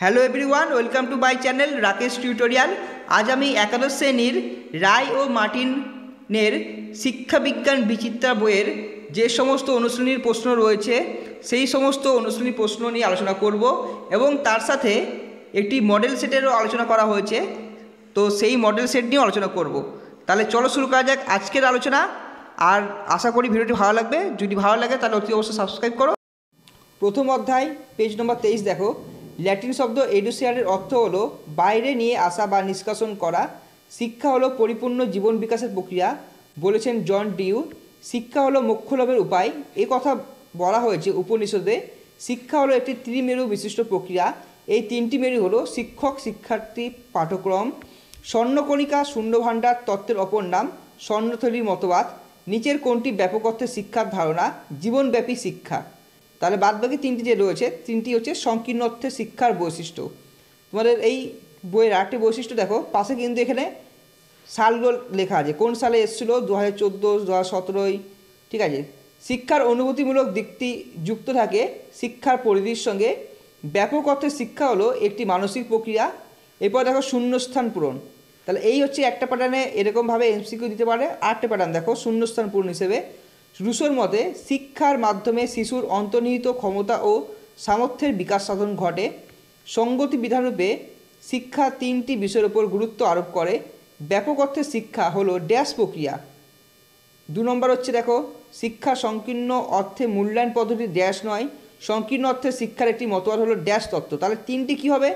Hello everyone, welcome to my channel Rakesh tutorial. আজ আমি একাদশ শ্রেণীর রায় ও মার্টিনের শিক্ষাবিজ্ঞান বিচিত্রা বইয়ের যে সমস্ত অনুশীলনীর প্রশ্ন রয়েছে সেই সমস্ত অনুশীলনী প্রশ্ন নিয়ে আলোচনা করব এবং তার সাথে একটি মডেল সেটেরও আলোচনা করা হয়েছে, তো সেই মডেল সেট নিয়েও আলোচনা করব। তাহলে চলো শুরু করা যাক আজকের আলোচনা। আর আশা করি ভিডিওটি ভালো লাগবে। যদি ভালো লাগে তাহলে অতি অবশ্যই সাবস্ক্রাইব করো। প্রথম অধ্যায় পেজ নম্বর 23 দেখো। ল্যাটিন শব্দ এডুসিয়ারের অর্থ হলো বাইরে নিয়ে আসা বা নিষ্কাশন করা। শিক্ষা হলো পরিপূর্ণ জীবন বিকাশের প্রক্রিয়া বলেছেন জন ডিউ। শিক্ষা হলো মোক্ষ লাভের উপায়, এ কথা বলা হয়েছে উপনিষদে। শিক্ষা হলো একটি ত্রিমেরু বিশিষ্ট প্রক্রিয়া। এই তিনটি মেরু হলো শিক্ষক, শিক্ষার্থী, পাঠ্যক্রম। স্বর্ণকণিকা শূন্যভাণ্ডার তত্ত্বের অপর নাম স্বর্ণথলির মতবাদ। নিচের কোনটি ব্যাপক অর্থে শিক্ষার ধারণা? জীবনব্যাপী শিক্ষা। তাহলে বাদবাকি তিনটি যে রয়েছে, তিনটি হচ্ছে সংকীর্ণ অর্থে শিক্ষার বৈশিষ্ট্য। তোমাদের এই বইয়ের আরেকটি বৈশিষ্ট্য দেখো, পাশে কিন্তু এখানে সালগুলো লেখা আছে, কোন সালে এসেছিলো, 2014, 2017। ঠিক আছে। শিক্ষার অনুভূতিমূলক দিকটি যুক্ত থাকে শিক্ষার পরিধির সঙ্গে। ব্যাপক অর্থে শিক্ষা হলো একটি মানসিক প্রক্রিয়া। এরপর দেখো শূন্যস্থান পূরণ। তাহলে এই হচ্ছে একটা প্যাটার্নে এরকমভাবে এমসিকিউ দিতে পারে। আরেকটা প্যাটার্ন দেখো শূন্যস্থান পূরণ হিসেবে। রুশোর মতে শিক্ষার মাধ্যমে শিশুর অন্তর্নিহিত ক্ষমতা ও সামর্থ্যের বিকাশ সাধন ঘটে। সঙ্গতি বিধানরূপে শিক্ষা তিনটি বিষয়ের উপর গুরুত্ব আরোপ করে। ব্যাপক অর্থে শিক্ষা হলো ড্যাশ প্রক্রিয়া। 2 নম্বর হচ্ছে দেখো, শিক্ষা সংকীর্ণ অর্থে মূল্যায়ন পদ্ধতি ড্যাশ নয়। সংকীর্ণ অর্থে শিক্ষার একটি মতবাদ হলো ড্যাশ তত্ত্ব। তাহলে তিনটি কী হবে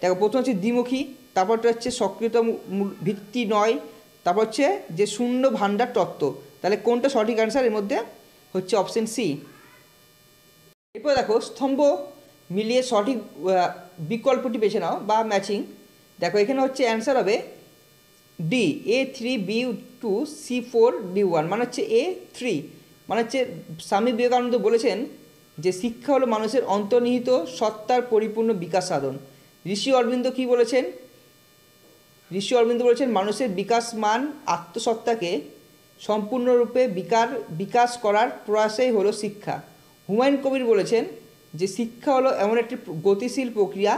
দেখো, প্রথম হচ্ছে দ্বিমুখী, তারপরটা হচ্ছে সক্রিয়তা ভিত্তি নয়, তারপর হচ্ছে যে শূন্য ভাণ্ডার তত্ত্ব। তাহলে কোনটা সঠিক অ্যান্সার? এর মধ্যে হচ্ছে অপশন সি। এরপর দেখো স্তম্ভ মিলিয়ে সঠিক বিকল্পটি বেছে নাও বা ম্যাচিং। দেখো এখানে হচ্ছে অ্যান্সার হবে ডি, A3B2 C4D1, মানে হচ্ছে A3। মানে হচ্ছে স্বামী বিবেকানন্দ বলেছেন যে শিক্ষা হলো মানুষের অন্তর্নিহিত সত্তার পরিপূর্ণ বিকাশ সাধন। ঋষি অরবিন্দ কী বলেছেন? ঋষি অরবিন্দ বলেছেন মানুষের বিকাশমান আত্মসত্তাকে সম্পূর্ণরূপে বিকাশ করার প্রয়াসই হলো শিক্ষা। হুমায়ুন কবির বলেছেন যে শিক্ষা হলো এমন একটি গতিশীল প্রক্রিয়া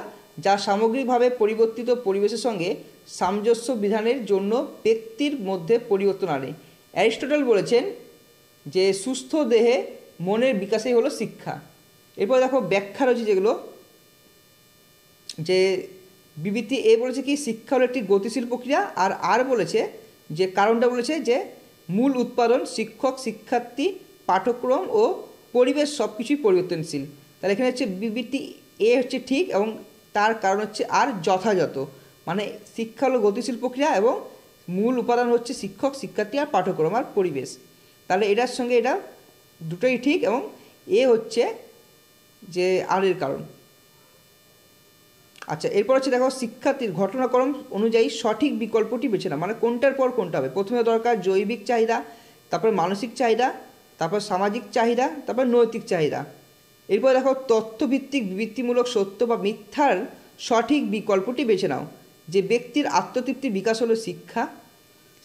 যা সামগ্রিকভাবে পরিবর্তিত পরিবেশের সঙ্গে সামঞ্জস্য বিধানের জন্য ব্যক্তির মধ্যে পরিবর্তন আনে। অ্যারিস্টটল বলেছেন যে সুস্থ দেহে মনের বিকাশই হলো শিক্ষা। এরপর দেখো ব্যাখ্যা রয়েছে যেগুলো, যে বিবৃতি এ বলেছে কি শিক্ষা হলো একটি গতিশীল প্রক্রিয়া, আর বলেছে যে কারণটা বলেছে যে মূল উৎপাদন, শিক্ষক, শিক্ষার্থী, পাঠ্যক্রম ও পরিবেশ সব কিছুই পরিবর্তনশীল। তাহলে এখানে হচ্ছে বিবৃতি এ হচ্ছে ঠিক এবং তার কারণ হচ্ছে আর যথাযথ। মানে শিক্ষা হলো গতিশীল প্রক্রিয়া এবং মূল উপাদান হচ্ছে শিক্ষক, শিক্ষার্থী আর পাঠ্যক্রম আর পরিবেশ। তাহলে এটার সঙ্গে এটা দুটোই ঠিক এবং এ হচ্ছে যে আর এর কারণ। আচ্ছা, এরপর হচ্ছে দেখো শিক্ষার্থীর ঘটনাক্রম অনুযায়ী সঠিক বিকল্পটি বেছে না, মানে কোনটার পর কোনটা হবে। প্রথমে দরকার জৈবিক চাহিদা, তারপর মানসিক চাহিদা, তারপর সামাজিক চাহিদা, তারপর নৈতিক চাহিদা। এরপর দেখো তথ্যভিত্তিক বিবৃতিমূলক সত্য বা মিথ্যার সঠিক বিকল্পটি বেছে নাও। যে ব্যক্তির আত্মতৃপ্তির বিকাশ হলো শিক্ষা।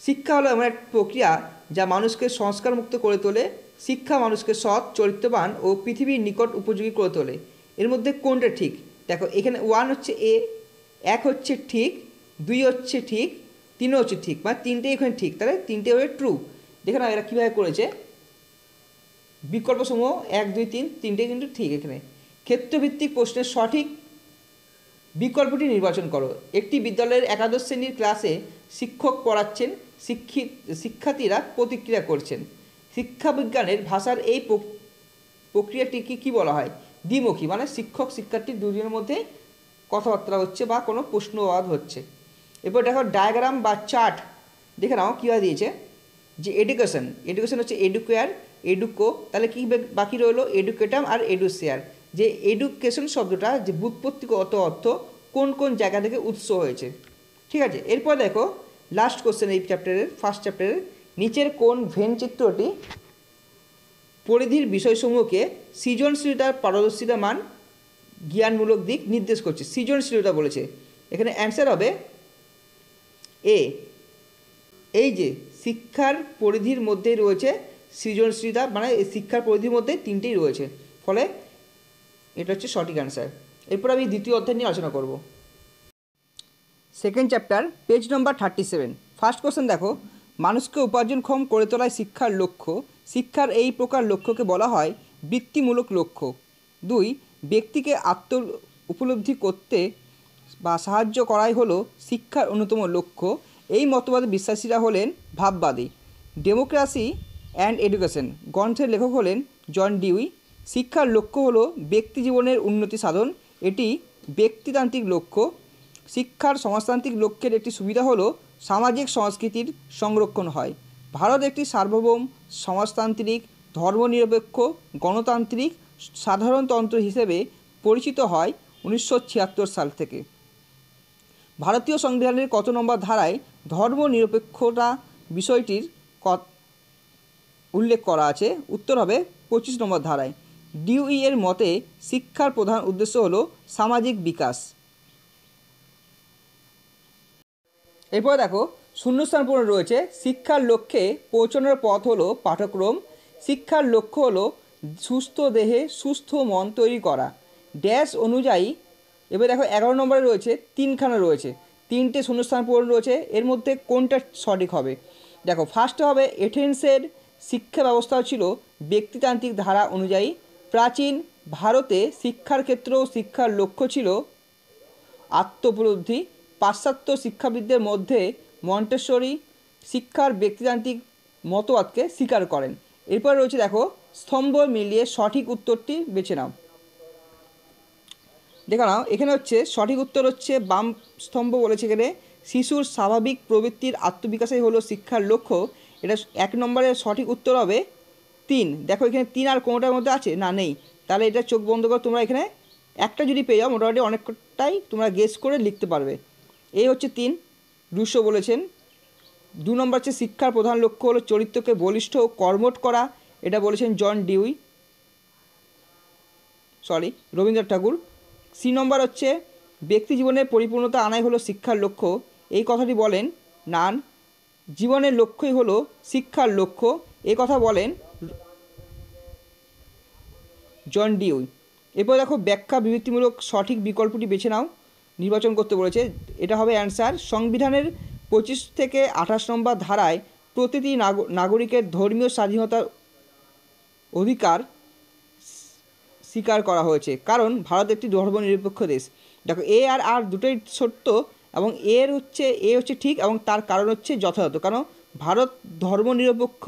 শিক্ষা হলো এমন এক প্রক্রিয়া যা মানুষকে সংস্কার মুক্ত করে তোলে। শিক্ষা মানুষকে সৎ, চরিত্রবান ও পৃথিবীর নিকট উপযোগী করে তোলে। এর মধ্যে কোনটা ঠিক? দেখো এখানে 1 হচ্ছে এ, 1 হচ্ছে ঠিক, 2 হচ্ছে ঠিক, 3 হচ্ছে ঠিক, মানে তিনটেই এখানে ঠিক। তাহলে তিনটে হয়ে ট্রু। দেখে না এরা কীভাবে করেছে, বিকল্পসমূহ 1, 2, 3 তিনটেই কিন্তু ঠিক। এখানে ক্ষেত্রভিত্তিক প্রশ্নের সঠিক বিকল্পটি নির্বাচন করো। একটি বিদ্যালয়ের একাদশ শ্রেণীর ক্লাসে শিক্ষক পড়াচ্ছেন, শিক্ষার্থীরা প্রতিক্রিয়া করছেন। শিক্ষাবিজ্ঞানের ভাষার এই প্রক্রিয়াটিকে কী বলা হয়? দ্বিমুখী, মানে শিক্ষক শিক্ষার্থী দুজনের মধ্যে কথাবার্তা হচ্ছে বা কোনো প্রশ্নবাদ হচ্ছে। এরপর দেখো ডায়াগ্রাম বা চার্ট দেখে নাও কীভাবে দিয়েছে। যে এডুকেশন হচ্ছে এডুকেয়ার, এডুকো। তাহলে কী বাকি রইলো? এডুকেটাম আর এডুসিয়ার। যে এডুকেশন শব্দটা যে ব্যুৎপত্তিগত অর্থ কোন কোন জায়গা থেকে উৎস হয়েছে। ঠিক আছে। এরপর দেখো লাস্ট কোশ্চেন এই চ্যাপ্টারের, ফার্স্ট চ্যাপ্টারের, নিচের কোন ভেন চিত্রটি পরিধির বিষয়সমূহকে সৃজনশীলতার পারদর্শিতা মান জ্ঞানমূলক দিক নির্দেশ করছে? সৃজনশীলতা বলেছে। এখানে অ্যান্সার হবে এ। এই যে শিক্ষার পরিধির মধ্যেই রয়েছে সৃজনশীলতা, মানে শিক্ষার পরিধির মধ্যে তিনটেই রয়েছে, ফলে এটা হচ্ছে সঠিক অ্যান্সার। এরপর আমি দ্বিতীয় অধ্যায় নিয়ে আলোচনা করব। সেকেন্ড চ্যাপ্টার, পেজ নম্বর 37। ফার্স্ট কোশ্চেন দেখো, মানুষকে উপার্জনক্ষম করে তোলায় শিক্ষার লক্ষ্য। শিক্ষার এই প্রকার লক্ষ্যকে বলা হয় বৃত্তিমূলক লক্ষ্য। 2, ব্যক্তিকে আত্ম উপলব্ধি করতে বা সাহায্য করাই হলো শিক্ষার অন্যতম লক্ষ্য। এই মতবাদে বিশ্বাসীরা হলেন ভাববাদী। ডেমোক্রেসি অ্যান্ড এডুকেশন গ্রন্থের লেখক হলেন জন ডিউই। শিক্ষার লক্ষ্য হলো ব্যক্তি জীবনের উন্নতি সাধন, এটি ব্যক্তিতান্ত্রিক লক্ষ্য। শিক্ষার সমাজতান্ত্রিক লক্ষ্যের একটি সুবিধা হলো সামাজিক সংস্কৃতির সংরক্ষণ হয়। ভারত একটি সার্বভৌম সমাজতান্ত্রিক ধর্মনিরপেক্ষ গণতান্ত্রিক সাধারণতন্ত্র হিসেবে পরিচিত হয় 1976 সাল থেকে। ভারতীয় সংবিধানের কত নম্বর ধারায় ধর্মনিরপেক্ষতা বিষয়টির উল্লেখ করা আছে? উত্তর হবে 25 নম্বর ধারায়। ডিউই এর মতে শিক্ষার প্রধান উদ্দেশ্য হলো সামাজিক বিকাশ। এরপর দেখো, শূন্যস্থান পূরণ রয়েছে। শিক্ষার লক্ষ্যে পৌঁছানোর পথ হলো পাঠক্রম। শিক্ষার লক্ষ্য হলো সুস্থ দেহে সুস্থ মন তৈরি করা। ড্যাশ অনুযায়ী এবার দেখো 11 নম্বরে রয়েছে 3খানা রয়েছে, 3টে শূন্যস্থান পূরণ রয়েছে। এর মধ্যে কোনটা সঠিক হবে? দেখো, ফার্স্টে হবে এথেন্সের শিক্ষা ব্যবস্থা ছিল ব্যক্তিতান্ত্রিক ধারা অনুযায়ী। প্রাচীন ভারতে শিক্ষার ক্ষেত্র ও শিক্ষার লক্ষ্য ছিল আত্মোপলব্ধি। পাশ্চাত্য শিক্ষাবিদদের মধ্যে মন্টেসরি শিক্ষার ব্যক্তিতান্ত্রিক মতবাদকে স্বীকার করেন। এরপর রয়েছে দেখো, স্তম্ভ মিলিয়ে সঠিক উত্তরটি বেছে নাও। দেখো নাও, এখানে হচ্ছে সঠিক উত্তর হচ্ছে বাম স্তম্ভ বলেছে। এখানে শিশুর স্বাভাবিক প্রবৃত্তির আত্মবিকাশই হলো শিক্ষার লক্ষ্য। এটা 1 নম্বরের সঠিক উত্তর হবে 3। দেখো এখানে 3 আর কোনোটার মধ্যে আছে না? নেই। তাহলে এটা চোখ বন্ধ করে তোমরা এখানে একটা যদি পেয়ে যাও, মোটামুটি অনেকটাই তোমরা গেস করে লিখতে পারবে। এই হচ্ছে 3, রুশো বলেছেন। 2 নম্বর হচ্ছে শিক্ষার প্রধান লক্ষ্য হলো চরিত্রকে বলিষ্ঠ ও কর্মঠ করা, এটা বলেছেন জন ডিউই, রবীন্দ্রনাথ ঠাকুর। 3 নম্বর হচ্ছে ব্যক্তি জীবনের পরিপূর্ণতা আনাই হলো শিক্ষার লক্ষ্য, এই কথাটি বলেন নান। জীবনের লক্ষ্যই হলো শিক্ষার লক্ষ্য, এই কথা বলেন জন ডিউই। এরপর দেখো, ব্যাখ্যা বিবৃতিমূলক সঠিক বিকল্পটি বেছে নাও, নির্বাচন করতে বলেছে। এটা হবে অ্যান্সার। সংবিধানের 25 থেকে 28 নম্বর ধারায় প্রতিটি নাগরিকের ধর্মীয় স্বাধীনতার অধিকার স্বীকার করা হয়েছে, কারণ ভারত একটি ধর্মনিরপেক্ষ দেশ। দেখো, এ আর আর দুটোই সত্য, এবং এ হচ্ছে ঠিক, এবং তার কারণ হচ্ছে যথাযথ, কারণ ভারত ধর্মনিরপেক্ষ,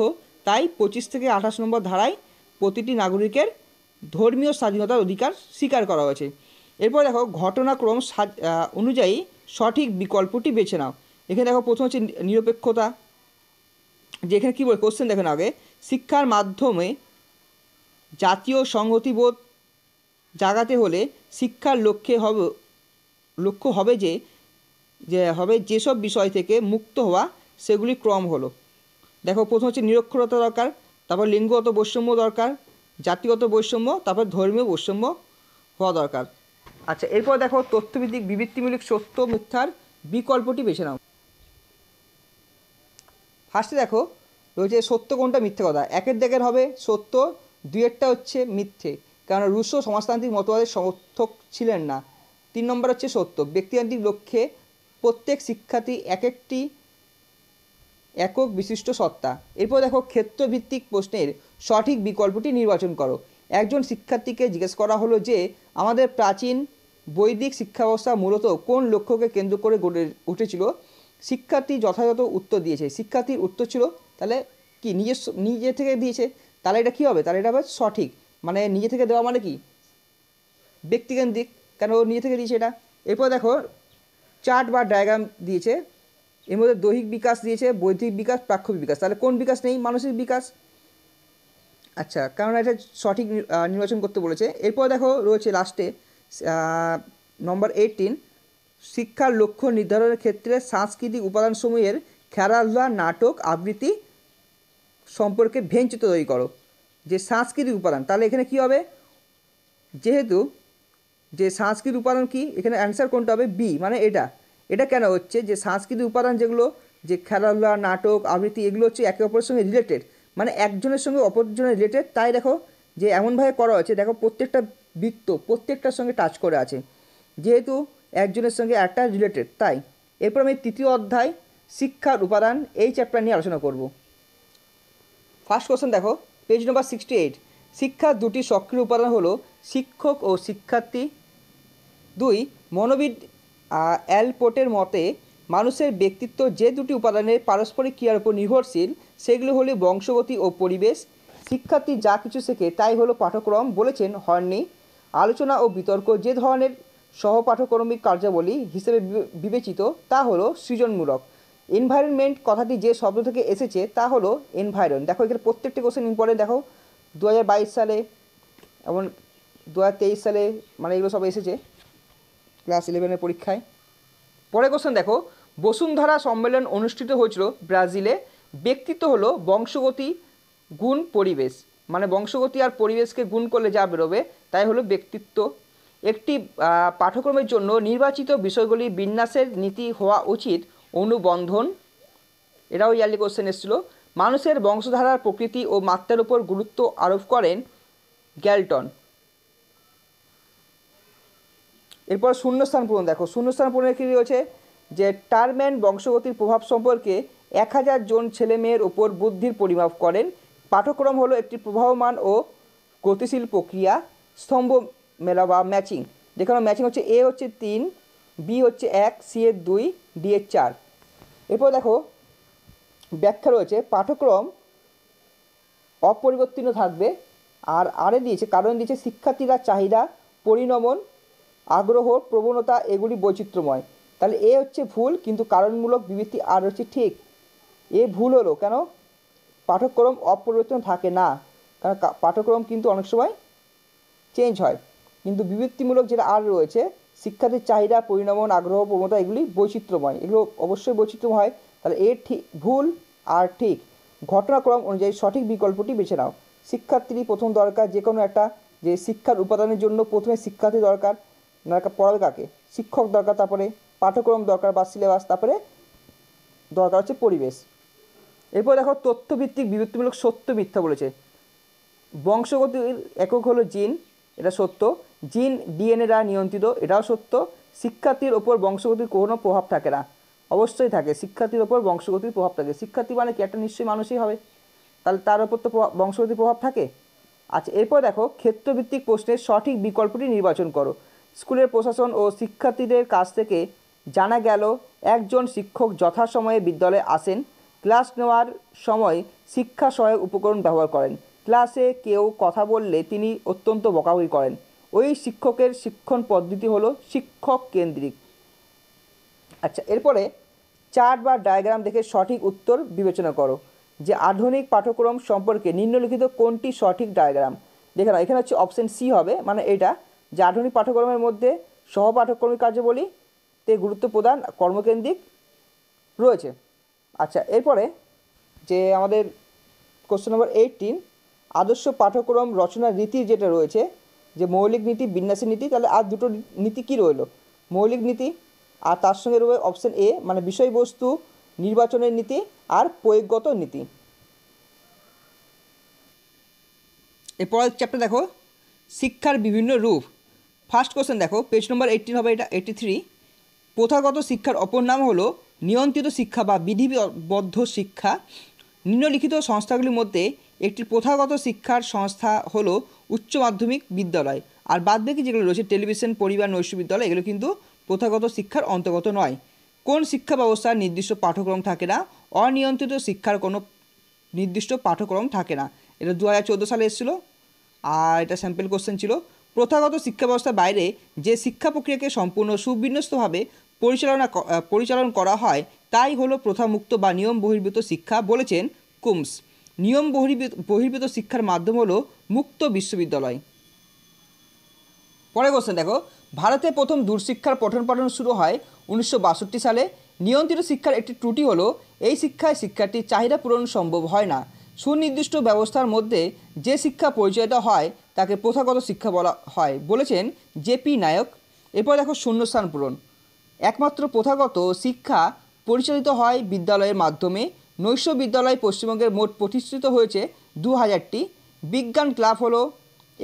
তাই 25 থেকে 28 নম্বর ধারায় প্রতিটি নাগরিকের ধর্মীয় স্বাধীনতার অধিকার স্বীকার করা হয়েছে। এরপর দেখো, ঘটনাক্রম অনুযায়ী সঠিক বিকল্পটি বেছে নাও। এখানে দেখো, প্রথম হচ্ছে নিরপেক্ষতা, যে এখানে কী বলে কোশ্চেন দেখেন আগে, শিক্ষার মাধ্যমে জাতীয় সংহতিবোধ জাগাতে হলে শিক্ষার লক্ষ্য হবে যেসব বিষয় থেকে মুক্ত হওয়া, সেগুলি ক্রম হলো। দেখো, প্রথম হচ্ছে নিরক্ষরতা দরকার, তারপর লিঙ্গগত বৈষম্য দরকার, জাতিগত বৈষম্য, তারপর ধর্মীয় বৈষম্য হওয়া দরকার। আচ্ছা, এরপর দেখো, তথ্যভিত্তিক বিবৃতিমূলক সত্য মিথ্যার বিকল্পটি বেছে নাও। ফার্স্টে দেখো রয়েছে সত্য কোনটা মিথ্যে কথা। 1-এর দিকের হবে সত্য, 2-এরটা হচ্ছে মিথ্যে, কারণ রুশো সমাজতান্ত্রিক মতবাদের সমর্থক ছিলেন না। 3 নম্বর হচ্ছে সত্য, ব্যক্তিতান্ত্রিক লক্ষ্যে প্রত্যেক শিক্ষার্থী একটি একক বিশিষ্ট সত্তা। এরপর দেখো, ক্ষেত্রভিত্তিক প্রশ্নের সঠিক বিকল্পটি নির্বাচন করো। একজন শিক্ষার্থীকে জিজ্ঞেস করা হলো যে আমাদের প্রাচীন বৈদিক শিক্ষা ব্যবস্থা মূলত কোন লক্ষ্যকে কেন্দ্র করে গড়ে উঠেছিল। শিক্ষার্থী যথাযথ উত্তর দিয়েছে। শিক্ষার্থীর উত্তর ছিল তাহলে কি নিজে থেকে দিয়েছে, তাহলে এটা কী হবে? তাহলে এটা হবে সঠিক। মানে নিজে থেকে দেওয়া মানে কি? ব্যক্তিকেন্দ্রিক, কেন ও নিজে থেকে দিয়েছে এটা। এরপর দেখো, চার্ট বা ডায়াগ্রাম দিয়েছে, এর মধ্যে দৈহিক বিকাশ দিয়েছে, বৌদ্ধিক বিকাস, প্রাক্ষবিক বিকাশ, তাহলে কোন বিকাশ নেই? মানসিক বিকাশ। আচ্ছা, কারণ এটা সঠিক নির্বাচন করতে বলেছে। এরপর দেখো রয়েছে লাস্টে নম্বর 18, শিক্ষার লক্ষ্য নির্ধারণের ক্ষেত্রে সাংস্কৃতিক উপাদানসমূহের খেলাধুলা, নাটক, আবৃত্তি সম্পর্কে ভেনচিত্র তৈরি করো। যে সাংস্কৃতিক উপাদান, তাহলে এখানে কি হবে? যেহেতু যে সাংস্কৃতিক উপাদান কি, এখানে অ্যান্সার কোনটা হবে? বি, মানে এটা কেন হচ্ছে যে সাংস্কৃতিক উপাদান যেগুলো, যে খেলাধুলা, নাটক, আবৃত্তি, এগুলো হচ্ছে একে অপরের সঙ্গে রিলেটেড, মানে একজনের সঙ্গে অপরজনের রিলেটেড। তাই দেখো যে এমনভাবে করা হয়েছে, দেখো প্রত্যেকটা বৃত্ত প্রত্যেকটার সঙ্গে টাচ করে আছে, যেহেতু একজনের সঙ্গে একটা রিলেটেড তাই। এরপর আমি তৃতীয় অধ্যায় শিক্ষার উপাদান এই চ্যাপ্টার নিয়ে আলোচনা করব। ফার্স্ট কোশ্চেন দেখো, পেজ নম্বর 68। শিক্ষার দুটি সক্রিয় উপাদান হলো শিক্ষক ও শিক্ষার্থী। 2, মনোবিদ অ্যালপোর্টের মতে মানুষের ব্যক্তিত্ব যে দুটি উপাদানের পারস্পরিক ক্রিয়ার উপর নির্ভরশীল সেগুলো হলো বংশগতি ও পরিবেশ। শিক্ষার্থী যা কিছু শেখে তাই হলো পাঠ্যক্রম বলেছেন হর্নি। আলোচনা ও বিতর্ক যে ধরনের সহপাঠক্রমিক কার্যাবলী হিসেবে বিবেচিত তা হলো সৃজনমূলক। এনভায়রনমেন্ট কথাটি যে শব্দ থেকে এসেছে তা হলো এনভায়রন। দেখো এখানে প্রত্যেকটি কোশ্চেন ইম্পর্টেন্ট। দেখো 2022 সালে এবং 2023 সালে মানে এগুলো সব এসেছে ক্লাস 11-এর পরীক্ষায়। পরে কোশ্চেন দেখো, বসুন্ধরা সম্মেলন অনুষ্ঠিত হয়েছিল ব্রাজিলে। ব্যক্তিত্ব হলো বংশগতি গুণ পরিবেশ, মানে বংশগতি আর পরিবেশকে গুণ করলে যা বেরোবে তাই হলো ব্যক্তিত্ব। একটি পাঠ্যক্রমের জন্য নির্বাচিত বিষয়গুলি বিন্যাসের নীতি হওয়া উচিত অনুবন্ধন, এটাও ইয়ারলি কোশ্চেন এসেছিল। মানুষের বংশধারার প্রকৃতি ও মাত্রার উপর গুরুত্ব আরোপ করেন গ্যালটন। এরপর শূন্যস্থান পূরণ। দেখো শূন্যস্থান পূরণের কী রয়েছে, যে টারম্যান বংশগতির প্রভাব সম্পর্কে 1000 জন ছেলে মেয়ের উপর বুদ্ধির পরিমাপ করেন। পাঠ্যক্রম হলো একটি প্রবাহমান ও গতিশীল প্রক্রিয়া। স্তম্ভ মেলা বা ম্যাচিং, যেখানে ম্যাচিং হচ্ছে এ হচ্ছে 3, বি হচ্ছে 1, সি এর 2, ডি এর 4। এরপর দেখো ব্যাখ্যা রয়েছে, পাঠ্যক্রম অপরিবর্তিত থাকবে। আর আরে দিয়েছে কারণ দিয়েছে শিক্ষার্থীরা চাহিদা, পরিণমন, আগ্রহ, প্রবণতা এগুলি বৈচিত্র্যময়। তাহলে এ হচ্ছে ভুল, কিন্তু কারণমূলক বিবৃতি আর হচ্ছে ঠিক। এ ভুল হলো কেন, পাঠ্যক্রম অপরিবর্তিত থাকে না, কারণ পাঠ্যক্রম কিন্তু অনেক সময় চেঞ্জ হয়, কিন্তু বিবৃতিমূলক যেটা আর রয়েছে শিক্ষার্থীর চাহিদা, পরিণমন, আগ্রহ, প্রবণতা এগুলি বৈচিত্র্যময়, এগুলো অবশ্যই বৈচিত্র্যময় হয়। তাহলে এ ঠিক ভুল আর ঠিক। ঘটনাক্রম অনুযায়ী সঠিক বিকল্পটি বেছে নাও। শিক্ষার্থীরই প্রথম দরকার, যে কোনো একটা যে শিক্ষার উপাদানের জন্য প্রথমে শিক্ষার্থী দরকার, পড়াবে কাকে, শিক্ষক দরকার, তারপরে পাঠ্যক্রম দরকার বা সিলেবাস, তারপরে দরকার হচ্ছে পরিবেশ। এরপর দেখো তথ্যভিত্তিক বিবৃতিমূলক সত্য মিথ্যা বলেছে। বংশগতির একক হলো জিন, এটা সত্য। জিন ডিএনএ দ্বারা নিয়ন্ত্রিত, এটাও সত্য। শিক্ষার্থীর ওপর বংশগতির কোনো প্রভাব থাকে না, অবশ্যই থাকে। শিক্ষার্থীর ওপর বংশগতির প্রভাব থাকে। শিক্ষার্থী মানে কি একটা নিশ্চয়ই মানুষই হবে, তাহলে তার ওপর তো বংশগতির প্রভাব থাকে। আচ্ছা এরপর দেখো ক্ষেত্রভিত্তিক প্রশ্নের সঠিক বিকল্পটি নির্বাচন করো। স্কুলের প্রশাসন ও শিক্ষার্থীদের কাছ থেকে জানা গেল একজন শিক্ষক যথাসময়ে বিদ্যালয়ে আসেন, ক্লাস নেওয়ার সময় শিক্ষা সহায়ক উপকরণ ব্যবহার করেন, ক্লাসে কেউ কথা বললে তিনি অত্যন্ত বকাবকি করেন। ওই শিক্ষকের শিক্ষণ পদ্ধতি হলো শিক্ষক কেন্দ্রিক। আচ্ছা এরপরে চার্ট বা ডায়াগ্রাম দেখে সঠিক উত্তর বিবেচনা করো। যে আধুনিক পাঠ্যক্রম সম্পর্কে নিম্নলিখিত কোনটি সঠিক ডায়াগ্রাম। দেখে নাও এখানে হচ্ছে অপশন সি হবে, মানে এটা যে আধুনিক পাঠ্যক্রমের মধ্যে সহপাঠক্রমিক কার্যাবলীতে গুরুত্ব প্রদান কর্মকেন্দ্রিক রয়েছে। আচ্ছা এরপরে যে আমাদের কোশ্চেন নম্বর 18, আদর্শ পাঠ্যক্রম রচনার রীতি যেটা রয়েছে, যে মৌলিক নীতি, বিন্যাসের নীতি, তাহলে আর দুটো নীতি কী রইল, মৌলিক নীতি আর তার সঙ্গে রয়েছে অপশন এ মানে বিষয়বস্তু নির্বাচনের নীতি আর প্রয়োগগত নীতি। এরপর চ্যাপ্টার দেখো শিক্ষার বিভিন্ন রূপ। ফার্স্ট কোশ্চেন দেখো পেজ নম্বর 18 হবে, এটা 83। প্রথাগত শিক্ষার অপর নাম হলো নিয়ন্ত্রিত শিক্ষা বা বিধিবদ্ধ শিক্ষা। নিম্নলিখিত সংস্থাগুলির মধ্যে একটি প্রথাগত শিক্ষার সংস্থা হলো উচ্চ মাধ্যমিক বিদ্যালয়, আর বাদবাকি যেগুলো রয়েছে টেলিভিশন, পরিবার, নৈশ বিদ্যালয় এগুলো কিন্তু প্রথাগত শিক্ষার অন্তর্গত নয়। কোন শিক্ষা ব্যবস্থার নির্দিষ্ট পাঠ্যক্রম থাকে না, অনিয়ন্ত্রিত শিক্ষার কোনো নির্দিষ্ট পাঠ্যক্রম থাকে না। এটা 2014 সালে এসেছিলো আর এটা স্যাম্পল কোশ্চেন ছিল। প্রথাগত শিক্ষা ব্যবস্থার বাইরে যে শিক্ষা প্রক্রিয়াকে সম্পূর্ণ সুবিন্যস্তভাবে পরিচালনা করা হয় তাই হলো প্রথামুক্ত বা নিয়ম বহির্ভূত শিক্ষা বলেছেন কুমস। নিয়ম বহির্ভূত শিক্ষার মাধ্যম হলো মুক্ত বিশ্ববিদ্যালয়। পরে কোশ্চেন দেখো, ভারতে প্রথম দূরশিক্ষার পঠন পাঠন শুরু হয় 1962 সালে। নিয়ন্ত্রিত শিক্ষার একটি ত্রুটি হলো এই শিক্ষায় শিক্ষার্থীর চাহিদা পূরণ সম্ভব হয় না। সুনির্দিষ্ট ব্যবস্থার মধ্যে যে শিক্ষা পরিচালিত হয় তাকে প্রথাগত শিক্ষা বলা হয় বলেছেন জেপি নায়ক। এরপর দেখো শূন্যস্থান পূরণ। একমাত্র প্রথাগত শিক্ষা পরিচালিত হয় বিদ্যালয়ের মাধ্যমে। নৈশ বিদ্যালয় পশ্চিমবঙ্গের মোট প্রতিষ্ঠিত হয়েছে 2000টি। বিজ্ঞান ক্লাব হলো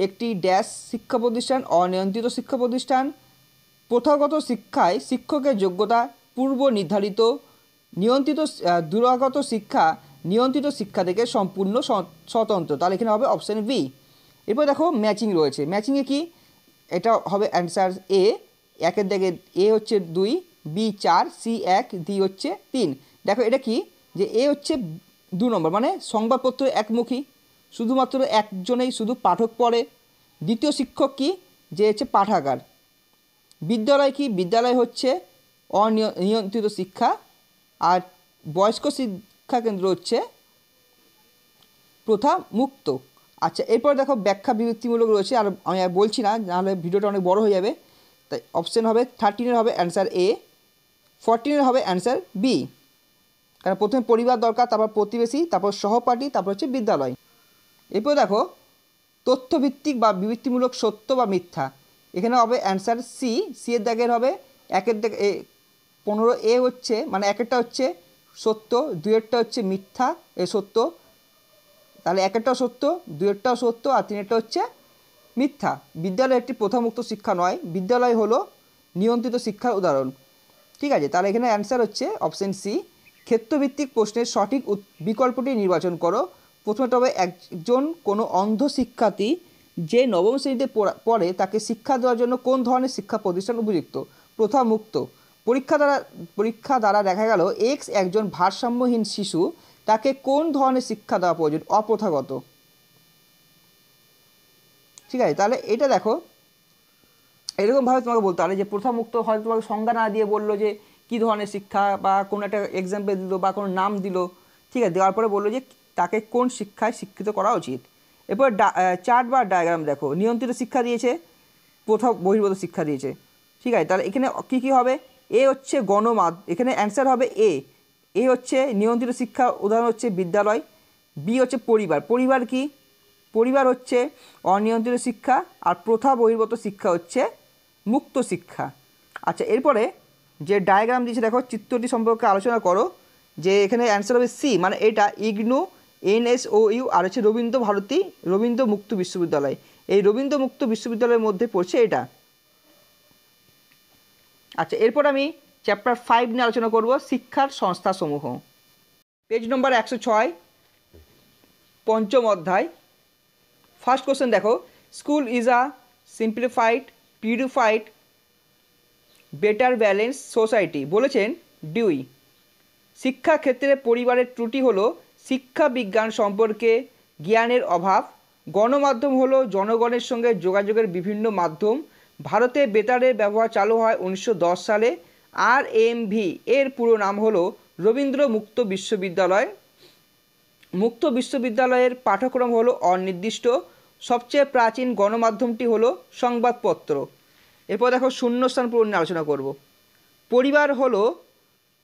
একটি ড্যাশ শিক্ষা প্রতিষ্ঠান অনিয়ন্ত্রিত শিক্ষা প্রতিষ্ঠান। প্রথাগত শিক্ষায় শিক্ষকের যোগ্যতা পূর্ব নির্ধারিত। নিয়ন্ত্রিত দূরাগত শিক্ষা নিয়ন্ত্রিত শিক্ষা থেকে সম্পূর্ণ স্বতন্ত্র। তাহলে এখানে হবে অপশান বি। এরপর দেখো ম্যাচিং রয়েছে। ম্যাচিংয়ে কি, এটা হবে অ্যান্সার এ। একের দিকে এ হচ্ছে 2, বি 4, সি 1, ডি হচ্ছে 3। দেখো এটা কি, যে এ হচ্ছে 2 নম্বর, মানে সংবাদপত্র একমুখী, শুধুমাত্র একজনেই শুধু পাঠক পড়ে। দ্বিতীয় শিক্ষক কি, যে হচ্ছে পাঠাগার। বিদ্যালয় কি, বিদ্যালয় হচ্ছে অনিয়ন্ত্রিত শিক্ষা। আর বয়স্ক শিক্ষা কেন্দ্র হচ্ছে প্রথা মুক্ত। আচ্ছা, এরপর দেখো ব্যাখ্যা বিবৃতিমূলক রয়েছে, আর আমি আর বলছি না, নাহলে ভিডিওটা অনেক বড় হয়ে যাবে। তাই অপশান হবে 13 হবে অ্যান্সার এ, 14 হবে অ্যান্সার বি। কারণ প্রথমে পরিবার দরকার, তারপর প্রতিবেশী, তারপর সহপাঠী, তারপর হচ্ছে বিদ্যালয়। এরপর দেখো তথ্যভিত্তিক বা বিবৃতিমূলক সত্য বা মিথ্যা। এখানে হবে অ্যান্সার সি। সি এর দাগের হবে 1-এর দাগে 15 এ হচ্ছে, মানে 1-এরটা হচ্ছে সত্য, 2-এরটা হচ্ছে মিথ্যা সত্য। তাহলে 1-এরটাও সত্য, 2-এরটাও সত্য, আর 3-এরটা হচ্ছে মিথ্যা। বিদ্যালয় একটি প্রথামুক্ত শিক্ষা নয়, বিদ্যালয় হলো নিয়ন্ত্রিত শিক্ষার উদাহরণ। ঠিক আছে, তাহলে এখানে অ্যান্সার হচ্ছে অপশান সি। ক্ষেত্রভিত্তিক প্রশ্নের সঠিক বিকল্পটি নির্বাচন করো। প্রথমত হবে একজন কোনো অন্ধ শিক্ষার্থী যে নবম শ্রেণীতে পড়ে তাকে শিক্ষা দেওয়ার জন্য কোন ধরনের শিক্ষা প্রতিষ্ঠান উপযুক্ত? প্রথা মুক্ত। পরীক্ষা দ্বারা দেখা গেল এক্স একজন ভারসাম্যহীন শিশু, তাকে কোন ধরনের শিক্ষা দেওয়া প্রয়োজন? অপ্রথাগত। ঠিক আছে, তাহলে এটা দেখো এরকমভাবে তোমাকে বলতে পারে যে প্রথামুক্ত হয়তো তোমাকে সংজ্ঞা না দিয়ে বললো যে কী ধরনের শিক্ষা, বা কোনো একটা এক্সাম্পল দিল বা কোনো নাম দিল। ঠিক আছে, দেওয়ার পরে বললো যে তাকে কোন শিক্ষায় শিক্ষিত করা উচিত। এরপর চার্ট বা ডায়াগ্রাম দেখো। নিয়ন্ত্রিত শিক্ষা দিয়েছে, প্রথা বহির্ভূত শিক্ষা দিয়েছে। ঠিক আছে, তাহলে এখানে কী কী হবে? এ হচ্ছে এখানে অ্যান্সার হবে এ। এ হচ্ছে নিয়ন্ত্রিত শিক্ষা, উদাহরণ হচ্ছে বিদ্যালয়। বি হচ্ছে পরিবার। পরিবার কি? পরিবার হচ্ছে অনিয়ন্ত্রিত শিক্ষা, আর প্রথা বহির্ভূত শিক্ষা হচ্ছে মুক্ত শিক্ষা। আচ্ছা, এরপরে যে ডায়াগ্রাম দিয়েছে দেখো, চিত্রটি সম্পর্কে আলোচনা করো। যে এখানে অ্যান্সার হবে সি, মানে এটা ইগনু, NSOU, আর হচ্ছে রবীন্দ্র মুক্ত বিশ্ববিদ্যালয়। এই রবীন্দ্র মুক্ত বিশ্ববিদ্যালয়ের মধ্যে পড়ছে এটা। আচ্ছা, এরপর আমি চ্যাপ্টার 5 নিয়ে আলোচনা করব, শিক্ষার সংস্থাসমূহ। পেজ নম্বর 106, পঞ্চম অধ্যায়। ফার্স্ট কোশ্চেন দেখো, school is a simplified, purified, better balance society বলেছেন ডিউই। শিক্ষাক্ষেত্রে পরিবারের ত্রুটি হলো শিক্ষা বিজ্ঞান সম্পর্কে জ্ঞানের অভাব। গণমাধ্যম হলো জনগণের সঙ্গে যোগাযোগের বিভিন্ন মাধ্যম। ভারতে বেতারের ব্যবহার চালু হয় 1910 সালে। RMV এর পুরো নাম হলো রবীন্দ্র মুক্ত বিশ্ববিদ্যালয়। মুক্ত বিশ্ববিদ্যালয়ের পাঠ্যক্রম হলো অনির্দিষ্ট। সবচেয়ে প্রাচীন গণমাধ্যমটি হলো সংবাদপত্র। এরপর দেখো শূন্যস্থান পূরণ নিয়ে আলোচনা করব। পরিবার হলো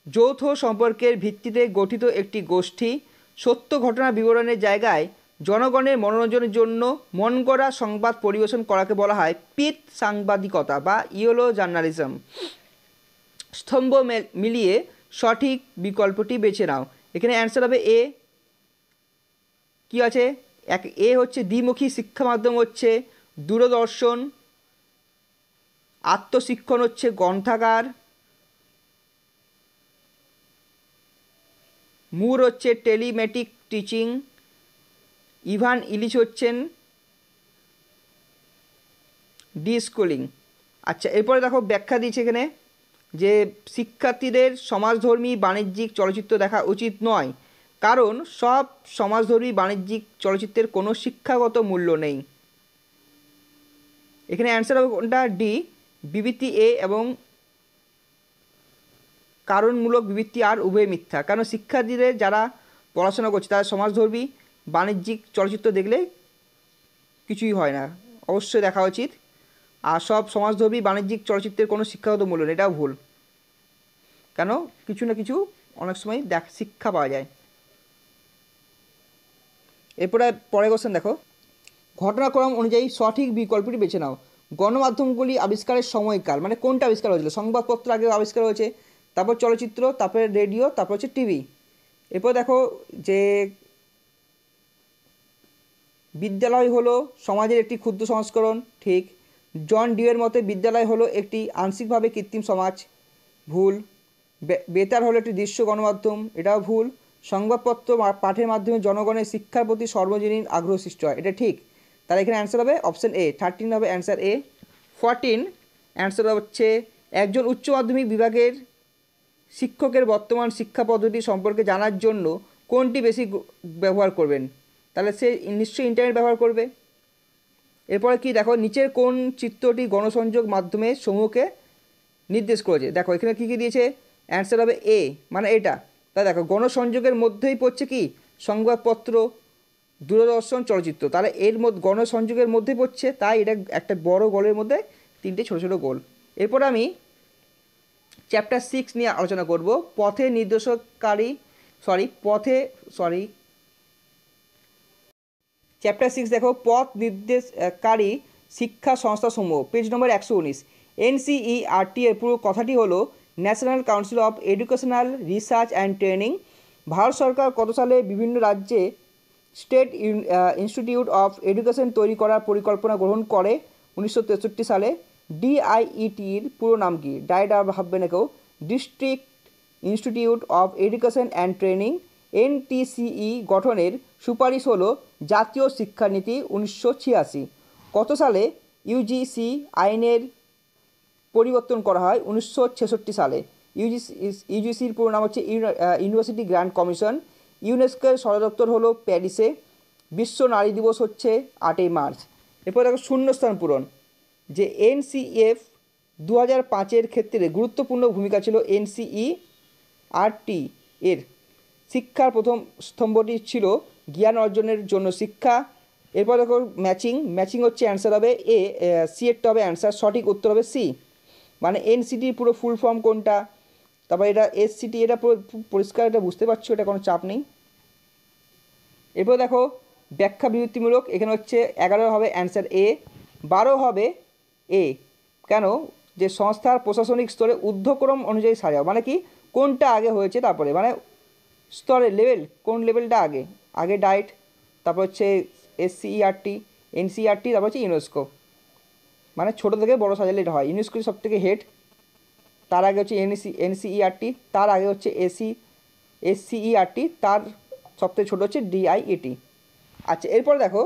যৌথ সম্পর্কের ভিত্তিতে গঠিত একটি গোষ্ঠী। সত্য ঘটনা বিবরণের জায়গায় জনগণের মনোরঞ্জনের জন্য মন গড়া সংবাদ পরিবেশন করাকে বলা হয় পিত সাংবাদিকতা বা ইয়েলো জার্নালিজম। স্তম্ভ মিলিয়ে সঠিক বিকল্পটি বেছে নাও। এখানে অ্যান্সার হবে এ। কি আছে? এ হচ্ছে দ্বিমুখী শিক্ষা মাধ্যম হচ্ছে দূরদর্শন। আত্মশিক্ষণ হচ্ছে গ্রন্থাগার। মুর হচ্ছে টেলিমেটিক টিচিং। ইভান ইলিচ হচ্ছেন ডিস্কুলিং। আচ্ছা, এরপরে দেখো ব্যাখ্যা দিয়েছে এখানে যে শিক্ষার্থীদের সমাজধর্মী বাণিজ্যিক চলচ্চিত্র দেখা উচিত নয়, কারণ সব সমাজধর্মী বাণিজ্যিক চলচ্চিত্রের কোনো শিক্ষাগত মূল্য নেই। এখানে অ্যান্সার হবে কোনটা? ডি, বিবৃতি এ এবং কারণমূলক বিবৃতি আর উভয় মিথ্যা। কারণ শিক্ষার্থীদের যারা পড়াশোনা করছে তারা সমাজধর্মী বাণিজ্যিক চলচ্চিত্র দেখলে কিছুই হয় না, অবশ্যই দেখা উচিত। আর সব সমাজধর্মী বাণিজ্যিক চলচ্চিত্রের কোনো শিক্ষাগত মূল্য নেই, এটাও ভুল। কেন? কিছু না কিছু অনেক সময় শিক্ষা পাওয়া যায়। এরপরে পরের কোশ্চেন দেখো, ঘটনাক্রম অনুযায়ী সঠিক বিকল্পটি বেছে নাও। গণমাধ্যমগুলি আবিষ্কারের সময়কাল, মানে কোনটা আবিষ্কার হয়েছিল? সংবাদপত্র আগে আবিষ্কার হয়েছে, তারপর চলচ্চিত্র, তারপরে রেডিও, তারপর হচ্ছে টিভি। এরপর দেখো যে বিদ্যালয় হলো সমাজের একটি ক্ষুদ্র সংস্করণ, ঠিক। জন ডিউয়ের মতে বিদ্যালয় হলো একটি আংশিকভাবে কৃত্রিম সমাজ, ভুল। বেতার হলো একটি দৃশ্য গণমাধ্যম, এটাও ভুল। সংবাদপত্র পাঠের মাধ্যমে জনগণের শিক্ষার প্রতি সর্বজনীন আগ্রহ সৃষ্টি হয়, এটা ঠিক। তাহলে এখানে অ্যান্সার হবে অপশান এ, 13 হবে অ্যান্সার এ। 14 অ্যান্সার হচ্ছে একজন উচ্চ মাধ্যমিক বিভাগের শিক্ষকের বর্তমান শিক্ষা পদ্ধতি সম্পর্কে জানার জন্য কোনটি বেশি ব্যবহার করবেন? তাহলে সে নিশ্চয়ই ইন্টারনেট ব্যবহার করবে। এরপরে কি দেখো, নিচের কোন চিত্রটি গণসংযোগ মাধ্যমে সমূহকে নির্দেশ করেছে? দেখো এখানে কী কী দিয়েছে, অ্যান্সার হবে এ, মানে এটা। তাই দেখো গণসংযোগের মধ্যেই পড়ছে কি, সংবাদপত্র, দূরদর্শন, চলচ্চিত্র। তাহলে এর মধ্যে গণসংযোগের মধ্যে পড়ছে, তাই এটা একটা বড় গোলের মধ্যে 3টে ছোটো ছোটো গোল। এরপর আমি চ্যাপ্টার 6 নিয়ে আলোচনা করব। চ্যাপ্টার 6 দেখো, পথ নির্দেশকারী শিক্ষা সংস্থাসমূহ, পেজ নম্বর 119। NCERT এর পুরো কথাটি হলো national council of educational research and training. Bharat সরকার কত সালে বিভিন্ন রাজ্যে স্টেট ইনস্টিটিউট অফ এডুকেশন তৈরি করার পরিকল্পনা গ্রহণ করে? 1963 সালে। DIETর পুরো নাম কি? ডায়েট ভাববে না কেউ। District institute of education and training. NTCE গঠনের সুপারিশ হলো জাতীয় শিক্ষানীতি 1986। কত সালে ইউজিসি আইনের পরিবর্তন করা হয়? 1966 সালে। ইউজিসির পুরো নাম হচ্ছে ইউনিভার্সিটি গ্র্যান্ড কমিশন। ইউনেস্কোর সদর দপ্তর হলো প্যারিসে। বিশ্ব নারী দিবস হচ্ছে 8ই মার্চ। এরপর দেখো শূন্যস্থান পূরণ। যে NCF 2005-এর ক্ষেত্রে গুরুত্বপূর্ণ ভূমিকা ছিল NCERT এর। শিক্ষার প্রথম স্তম্ভটি ছিল জ্ঞান অর্জনের জন্য শিক্ষা। এরপর দেখো ম্যাচিং হচ্ছে অ্যান্সার হবে এ, সি এরটা হবে অ্যান্সার, সঠিক উত্তর হবে সি। মানে NCT পুরো ফুল ফর্ম কোনটা, তারপর এটা SCT, এটা পুরো পরিষ্কার, এটা বুঝতে পারছো, এটা কোনো চাপ নেই। এরপর দেখো ব্যাখ্যা বিবৃতিমূলক, এখানে হচ্ছে 11 হবে অ্যান্সার এ, 12 হবে এ। কেন? যে সংস্থার প্রশাসনিক স্তরে ঊর্ধ্বক্রম অনুযায়ী সাজাও, মানে কি কোনটা আগে হয়েছে, তারপরে মানে স্তরের লেভেল, কোন লেভেলটা আগে, আগে ডায়েট, তারপর হচ্ছে SCERT, NCERT, তারপর হচ্ছে ইউনেস্কো। মানে ছোটো থেকে বড়ো সাজালে এটা হয়। ইউনেস্কো সব থেকে হেড, তার আগে হচ্ছে NCERT, তার আগে হচ্ছে SCERT, তার সবথেকে ছোটো হচ্ছে DIET। আচ্ছা এরপর দেখো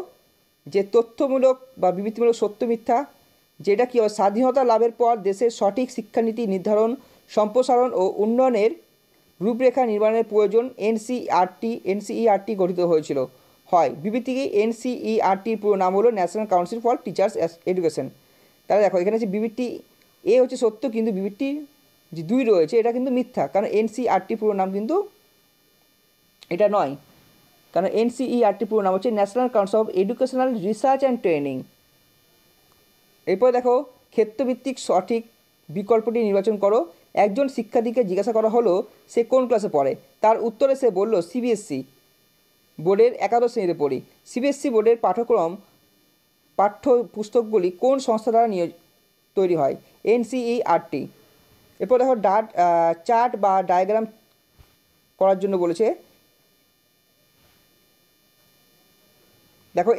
যে তথ্যমূলক বা বিবৃতিমূলক সত্য মিথ্যা, যেটা কি হয়, স্বাধীনতা লাভের পর দেশের সঠিক শিক্ষানীতি নির্ধারণ, সম্প্রসারণ ও উন্নয়নের রূপরেখা নির্মাণের প্রয়োজন NCERT গঠিত হয়েছিল। হয় বিবৃতি কি? NCERTর পুরো নাম হলো national council for teachers education. তাহলে দেখো এখানে হচ্ছে বিবৃতি এ হচ্ছে সত্য, কিন্তু বিবৃতি যে 2 রয়েছে এটা কিন্তু মিথ্যা, কারণ NCERT পুরো নাম কিন্তু এটা নয়, কারণ NCERT পুরো নাম হচ্ছে national council of educational research and training. এরপর দেখো ক্ষেত্রভিত্তিক সঠিক বিকল্পটি নির্বাচন করো। একজন শিক্ষার্থীকে জিজ্ঞাসা করা হলো সে কোন ক্লাসে পড়ে, তার উত্তরে সে বলল CBSE বোর্ডের একাদশ শ্রেণীতে পড়ি। CBSE বোর্ডের পাঠ্য পুস্তকগুলি কোন সংস্থা দ্বারা তৈরি হয়? NCERT। এরপর দেখো চার্ট বা ডায়াগ্রাম করার জন্য বলেছে। দেখো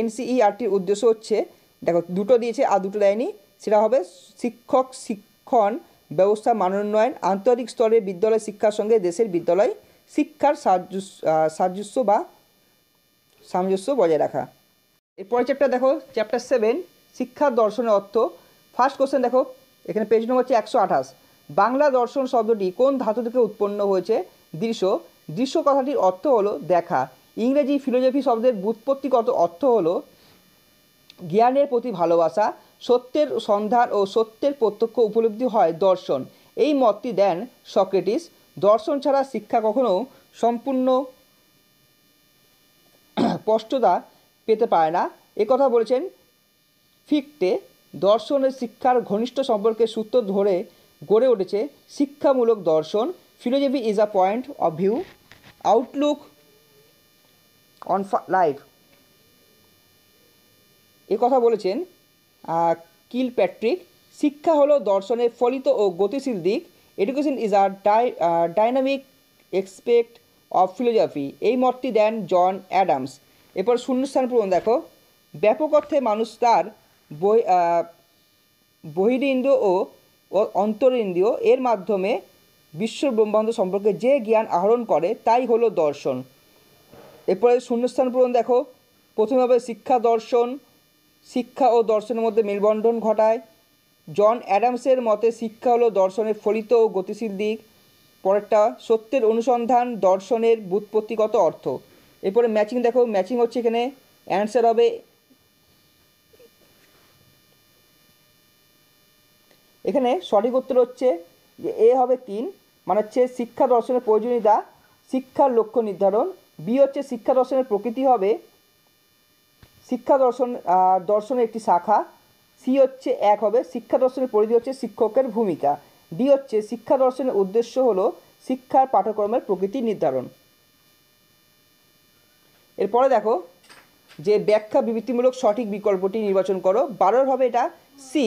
NCERTর উদ্দেশ্য হচ্ছে, দেখো 2টো দিয়েছে আর 2টো দেয়নি, সেটা হবে শিক্ষণ ব্যবস্থা মানোন্নয়ন, আন্তর্জাতিক স্তরে বিদ্যালয় শিক্ষার সঙ্গে দেশের বিদ্যালয় শিক্ষার সামঞ্জস্য বজায় রাখা। এরপরে চ্যাপ্টার দেখো চ্যাপ্টার 7, শিক্ষার দর্শনের অর্থ। ফার্স্ট কোশ্চেন দেখো, এখানে পেজ নম্বর হচ্ছে 128। বাংলা দর্শন শব্দটি কোন ধাতু থেকে উৎপন্ন হয়েছে? দৃশ্য কথাটির অর্থ হলো দেখা। ইংরেজি ফিলোজফি শব্দের ব্যুৎপত্তিগত অর্থ হলো জ্ঞানের প্রতি ভালোবাসা, সত্যের সন্ধান ও সত্যের প্রত্যক্ষ উপলব্ধি হয় দর্শন। এই মতটি দেন সক্রেটিস। দর্শন ছাড়া শিক্ষা কখনো সম্পূর্ণ স্পষ্টতা পেতে পারে না, একথা বলেছেন ফিক্টে। দর্শনের শিক্ষার ঘনিষ্ঠ সম্পর্কের সূত্র ধরে গড়ে উঠেছে শিক্ষামূলক দর্শন। Philosophy is a point of view, Outlook on life, কথা বলেছেন কিলপ্যাট্রিক। শিক্ষা হলো দর্শনের ফলিত ও গতিশীল দিক। Education is a dynamic expect of philosophy. এই মতটি দেন জন অ্যাডামস। এরপর শূন্যস্থান পূরণ দেখো, ব্যাপক অর্থে মানুষ তার বহিরিন্দ্রিয় ও অন্তরিন্দ্রিয় এর মাধ্যমে বিশ্ব ব্রহ্মাণ্ড সম্পর্কে যে জ্ঞান আহরণ করে তাই হলো দর্শন। এরপরে শূন্যস্থান পূরণ দেখো, প্রথমে হবে শিক্ষা দর্শন, শিক্ষা ও দর্শনের মধ্যে মেলবন্ধন ঘটায়। জন অ্যাডামসের মতে শিক্ষা হলো দর্শনের ফলিত ও গতিশীল দিক। পরেরটা সত্যের অনুসন্ধান দর্শনের ব্যুৎপত্তিগত অর্থ। এরপরে ম্যাচিং দেখো, ম্যাচিং হচ্ছে এখানে অ্যান্সার হবে এখানে সঠিক উত্তর হচ্ছে যে এ হবে 3, মানে হচ্ছে শিক্ষা দর্শনের প্রয়োজনীয়তা, শিক্ষার লক্ষ্য নির্ধারণ। বি হচ্ছে শিক্ষা দর্শনের প্রকৃতি হবে শিক্ষা দর্শনের একটি শাখা। সি হচ্ছে 1 হবে শিক্ষা দর্শনের পরিধি হচ্ছে শিক্ষকের ভূমিকা। ডি হচ্ছে শিক্ষা দর্শনের উদ্দেশ্য হলো শিক্ষার পাঠ্যক্রমের প্রকৃতি নির্ধারণ। এরপরে দেখো যে ব্যাখ্যা বিবৃতিমূলক সঠিক বিকল্পটি নির্বাচন করো। 12 হবে এটা সি,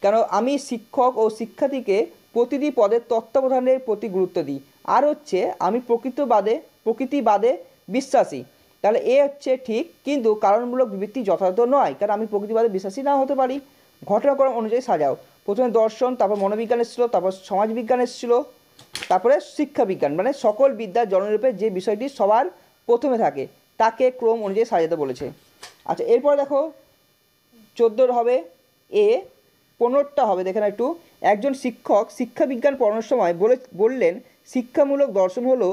কেন আমি শিক্ষক ও শিক্ষার্থীকে প্রতিটি পদের তত্ত্বাবধানের প্রতি গুরুত্ব দিই। আর হচ্ছে আমি প্রকৃতিবাদে বিশ্বাসী। তাহলে এ হচ্ছে ঠিক, কিন্তু কারণমূলক বিবৃতি যথাযথ নয়, কারণ আমি প্রকৃতিবাদে বিশ্বাসী নাও হতে পারি। ঘটনাক্রম অনুযায়ী সাজাও, প্রথমে দর্শন, তারপর মনোবিজ্ঞান এসেছিলো, তারপর সমাজবিজ্ঞান এসেছিলো, তারপরে শিক্ষাবিজ্ঞান, মানে সকল বিদ্যার জনরূপে যে বিষয়টি সবার প্রথমে থাকে তাকে ক্রম অনুযায়ী সাজাতে বলেছে। আচ্ছা, এরপর দেখো 14 হবে এ, 15টা হবে দেখেন একটু। একজন শিক্ষক শিক্ষাবিজ্ঞান পড়ানোর সময় বললেন শিক্ষামূলক দর্শন হলো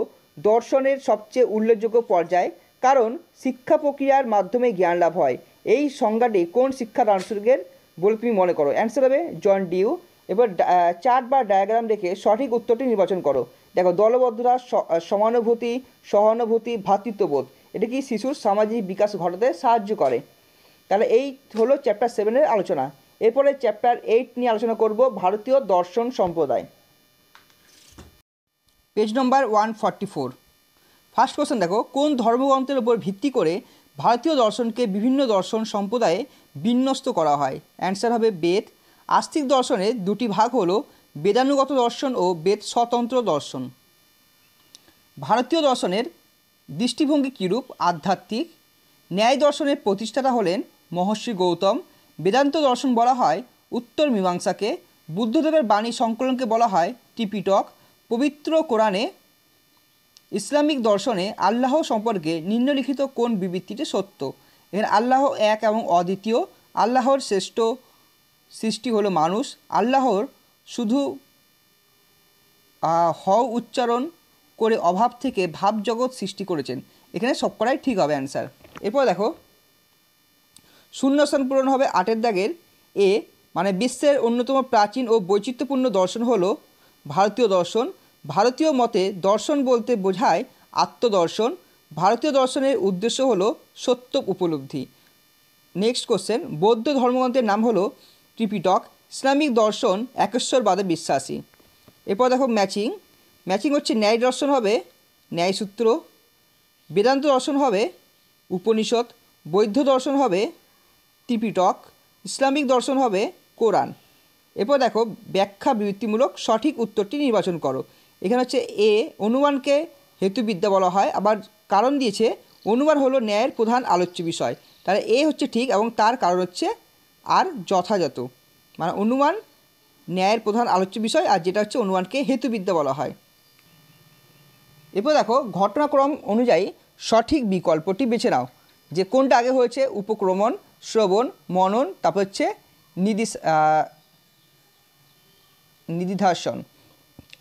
দর্শনের সবচেয়ে উল্লেখযোগ্য পর্যায়, কারণ শিক্ষা প্রক্রিয়ার মাধ্যমে জ্ঞান লাভ হয়। এই সংজ্ঞাটি কোন শিক্ষা দার্শনিকের বলে তুমি মনে করো? অ্যান্সার হবে জন ডিউ। এবার চার্ট বা ডায়াগ্রাম দেখে সঠিক উত্তরটি নির্বাচন করো। দেখো, দলবদ্ধতা, সমানুভূতি, সহানুভূতি, ভ্রাতৃত্ববোধ, এটা কি শিশুর সামাজিক বিকাশ ঘটাতে সাহায্য করে। তাহলে এই হলো চ্যাপ্টার 7-এর আলোচনা। এরপরে চ্যাপ্টার 8 নিয়ে আলোচনা করব, ভারতীয় দর্শন সম্প্রদায়। পেজ নম্বর 144। ফার্স্ট কোশ্চেন দেখো, কোন ধর্মগ্রন্থের উপর ভিত্তি করে ভারতীয় দর্শনকে বিভিন্ন দর্শন সম্প্রদায়ে বিন্যস্ত করা হয়? অ্যান্সার হবে বেদ। আস্তিক দর্শনের দুটি ভাগ হলো বেদানুগত দর্শন ও বেদ স্বতন্ত্র দর্শন। ভারতীয় দর্শনের দৃষ্টিভঙ্গি কীরূপ? আধ্যাত্মিক। ন্যায় দর্শনের প্রতিষ্ঠাতা হলেন মহর্ষি গৌতম। বেদান্ত দর্শন বলা হয় উত্তর মীমাংসাকে। বুদ্ধদেবের বাণী সংকলনকে বলা হয় ত্রিপিটক। পবিত্র কোরআনে ইসলামিক দর্শনে আল্লাহ সম্পর্কে নিম্নলিখিত কোন বিবৃতিটি সত্য? এখানে আল্লাহ এক এবং অদ্বিতীয়। আল্লাহর শ্রেষ্ঠ সৃষ্টি হলো মানুষ। আল্লাহর শুধু উচ্চারণ করে অভাব থেকে ভাব জগৎ সৃষ্টি করেছেন। এখানে সবকটাই ঠিক হবে অ্যান্সার। এরপর দেখো শূন্যস্থান পূরণ হবে 8-এর দাগের এ, মানে বিশ্বের অন্যতম প্রাচীন ও বৈচিত্র্যপূর্ণ দর্শন হলো ভারতীয় দর্শন। ভারতীয় মতে দর্শন বলতে বোঝায় আত্মদর্শন। ভারতীয় দর্শনের উদ্দেশ্য হলো সত্য উপলব্ধি। নেক্সট কোশ্চেন, বৌদ্ধ ধর্মগ্রন্থের নাম হলো ত্রিপিটক। ইসলামিক দর্শন একেশ্বরবাদে বিশ্বাসী। এরপর দেখো ম্যাচিং হচ্ছে ন্যায় দর্শন হবে ন্যায়সূত্র, বেদান্ত দর্শন হবে উপনিষদ, বৌদ্ধ দর্শন হবে ত্রিপিটক, ইসলামিক দর্শন হবে কোরআন। এরপর দেখো ব্যাখ্যা বিবৃতিমূলক সঠিক উত্তরটি নির্বাচন করো। এখানে হচ্ছে এ, অনুমানকে হেতুবিদ্যা বলা হয়, আবার কারণ দিয়েছে অনুমান হলো ন্যায়ের প্রধান আলোচ্য বিষয়। তাহলে এ হচ্ছে ঠিক এবং তার কারণ হচ্ছে আর যথাযথ, মানে অনুমান ন্যায়ের প্রধান আলোচ্য বিষয়, আর যেটা হচ্ছে অনুমানকে হেতুবিদ্যা বলা হয়। এরপর দেখো ঘটনাক্রম অনুযায়ী সঠিক বিকল্পটি বেছে নাও, যে কোনটা আগে হয়েছে, উপক্রমণ, শ্রবণ, মনন, তারপর হচ্ছে নিদিধ্যাসন।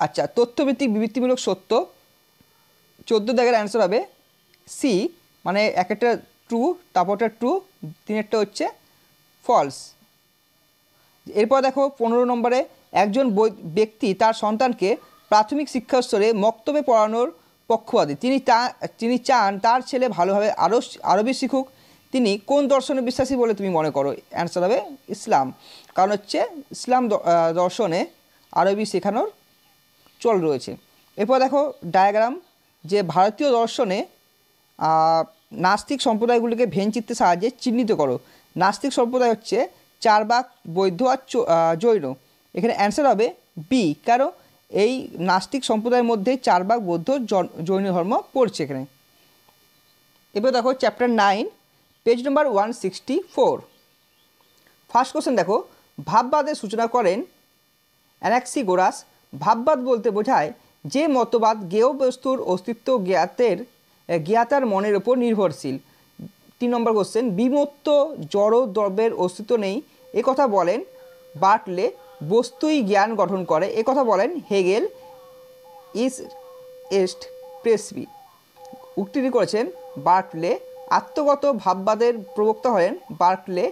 আচ্ছা, তথ্যভিত্তিক বিবৃতিমূলক সত্য, 14 দাগের অ্যান্সার হবে সি, মানে একটা ট্রু, তারপরটা ট্রু, 3-এরটা হচ্ছে ফলস। এরপর দেখো 15 নম্বরে, একজন ব্যক্তি তার সন্তানকে প্রাথমিক শিক্ষা স্তরে মক্তবে পড়ানোর পক্ষপাতী। তিনি চান তার ছেলে ভালোভাবে আরবি শিখুক। তিনি কোন দর্শনে বিশ্বাসী বলে তুমি মনে করো? অ্যান্সার হবে ইসলাম, কারণ হচ্ছে ইসলাম দর্শনে আরবি শেখানোর চল রয়েছে। এরপর দেখো ডায়াগ্রাম, যে ভারতীয় দর্শনে নাস্তিক সম্প্রদায়গুলিকে ভেনচিত্রের সাহায্যে চিহ্নিত করো। নাস্তিক সম্প্রদায় হচ্ছে চার্বাক, বৌদ্ধ আর জৈন। এখানে অ্যান্সার হবে বি, কারণ এই নাস্তিক সম্প্রদায়ের মধ্যে চার্বাক, বৌদ্ধ, জৈন ধর্ম পড়ছে এখানে। এবার দেখো চ্যাপ্টার 9 পেজ নম্বর 164। ফার্স্ট কোশ্চেন দেখো, ভাববাদের সূচনা করেন অ্যানাক্সিগোরাস। ভাববাদ বলতে বোঝায় যে মতবাদ জ্ঞেয় বস্তুর অস্তিত্ব জ্ঞাতার মনের ওপর নির্ভরশীল। 3 নম্বর কোশ্চেন, বিমূর্ত জড় দ্রব্যের অস্তিত্ব নেই এ কথা বলেন বার্টলে। বস্তুই জ্ঞান গঠন করে এ কথা বলেন হেগেল। এস্ট প্রেসবি। উক্তিটি করেছেন বার্টলে। আত্মগত ভাববাদের প্রবক্তা হলেন বার্টলে।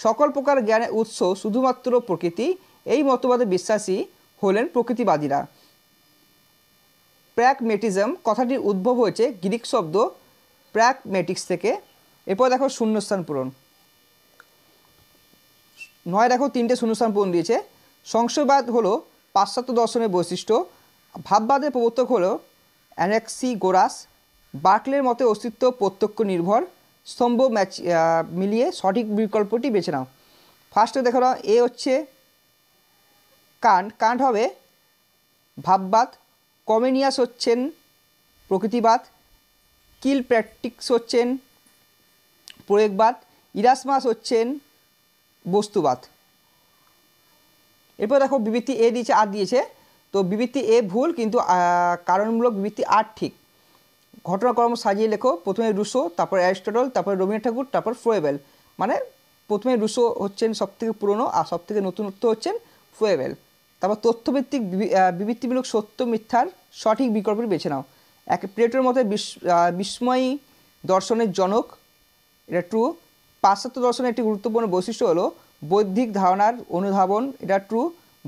সকল প্রকার জ্ঞানের উৎস শুধুমাত্র প্রকৃতি, এই মতবাদে বিশ্বাসী হলেন প্রকৃতিবাদীরা। প্র্যাগমেটিজম কথাটির উদ্ভব হয়েছে গ্রিক শব্দ প্র্যাগমেটিক্স থেকে। এরপর দেখো শূন্যস্থান পূরণ। 9 দেখো 3টে শূন্যস্থান পূরণ দিয়েছে। সংশয়বাদ হলো পাশ্চাত্য দর্শনের বৈশিষ্ট্য। ভাববাদের প্রবর্তক হলো অ্যানাক্সিগোরাস। বার্টলের মতে অস্তিত্ব প্রত্যক্ষ নির্ভর। স্তম্ভ মিলিয়ে সঠিক বিকল্পটি বেছে নাও। ফার্স্টে দেখো না, এ হচ্ছে কান্ট হবে ভাববাদ। কমেনিয়াস হচ্ছেন প্রকৃতিবাদ। কিলপ্র্যাকটিক্স হচ্ছেন প্রয়োগবাদ। ইরাসমাস হচ্ছেন বস্তুবাদ। এরপর দেখো বিবৃতি এ দিয়েছে আর দিয়েছে, তো বিবৃতি এ ভুল কিন্তু কারণমূলক বিবৃতি আর ঠিক। ঘটনাক্রম সাজিয়ে লেখো। প্রথমে রুসো, তারপর অ্যারিস্টটল, তারপর রবীন্দ্রনাথ ঠাকুর, তারপর ফ্রয়েবেল। মানে প্রথমে রুসো হচ্ছেন সবথেকে পুরনো আর সবথেকে নতুনত্ব হচ্ছেন ফ্রয়েবেল। তারপর তথ্যভিত্তিক বিবৃতিমূলক সত্য মিথ্যার সঠিক বিকল্পটি বেছে নাও। প্লেটোর মতে বিস্ময়ী দর্শনের জনক, এটা ট্রু। পাশ্চাত্য দর্শনের একটি গুরুত্বপূর্ণ বৈশিষ্ট্য হলো বৌদ্ধিক ধারণার অনুধাবন, এটা ট্রু।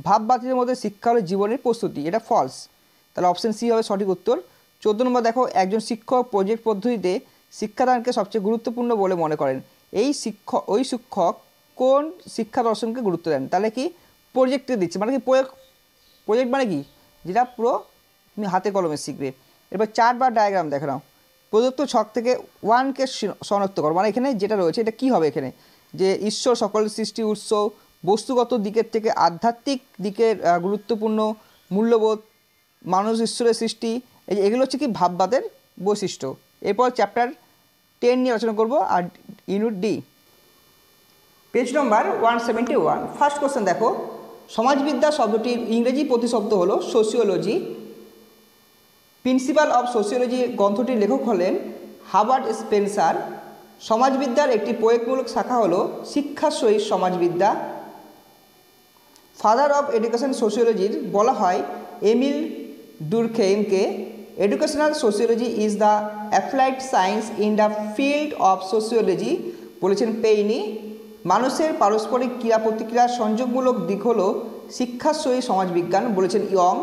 ভাববাদীদের মধ্যে শিক্ষা হলো জীবনের প্রস্তুতি, এটা ফলস। তাহলে অপশন সি হবে সঠিক উত্তর। 14 নম্বর দেখো, একজন শিক্ষক প্রজেক্ট পদ্ধতিতে শিক্ষাদানকে সবচেয়ে গুরুত্বপূর্ণ বলে মনে করেন। ওই শিক্ষক কোন শিক্ষা দর্শনকে গুরুত্ব দেন? তাহলে কি প্রজেক্টে দিচ্ছে, মানে কি প্রজেক্ট মানে কি, যেটা পুরো তুমি হাতে কলমে শিখবে। এবার চার্ট বা ডায়াগ্রাম দেখে নাও। প্রদত্ত ছক থেকে 1কে শনাক্ত করো, মানে এখানে যেটা রয়েছে এটা কি হবে, এখানে যে ঈশ্বর সকল সৃষ্টি উৎস, বস্তুগত দিকের থেকে আধ্যাত্মিক দিকের গুরুত্বপূর্ণ মূল্যবোধ, মানুষ ঈশ্বরের সৃষ্টি, এগুলো হচ্ছে কি ভাববাদের বৈশিষ্ট্য। এরপর চ্যাপ্টার 10 নিয়ে আলোচনা করব আর unit D page number 171। First question দেখো, সমাজবিদ্যা শব্দটির ইংরেজি প্রতিশব্দ হলো সোশিওলজি। প্রিন্সিপাল অফ সোশিওলজি গ্রন্থটির লেখক হলেন হার্বার্ট স্পেন্সার। সমাজবিদ্যার একটি প্রয়োগমূলক শাখা হলো শিক্ষার সমাজবিদ্যা। ফাদার অফ এডুকেশন সোশিওলজির বলা হয় এমিল ডুরখেইমকে। Educational sociology is the applied science in the field of sociology বলেছেন পেইনি। মানুষের পারস্পরিক ক্রিয়া প্রতিক্রিয়ার সংযোগমূলক দিক হল শিক্ষাশ্রয়ী সমাজবিজ্ঞান বলেছেন ইয়ং।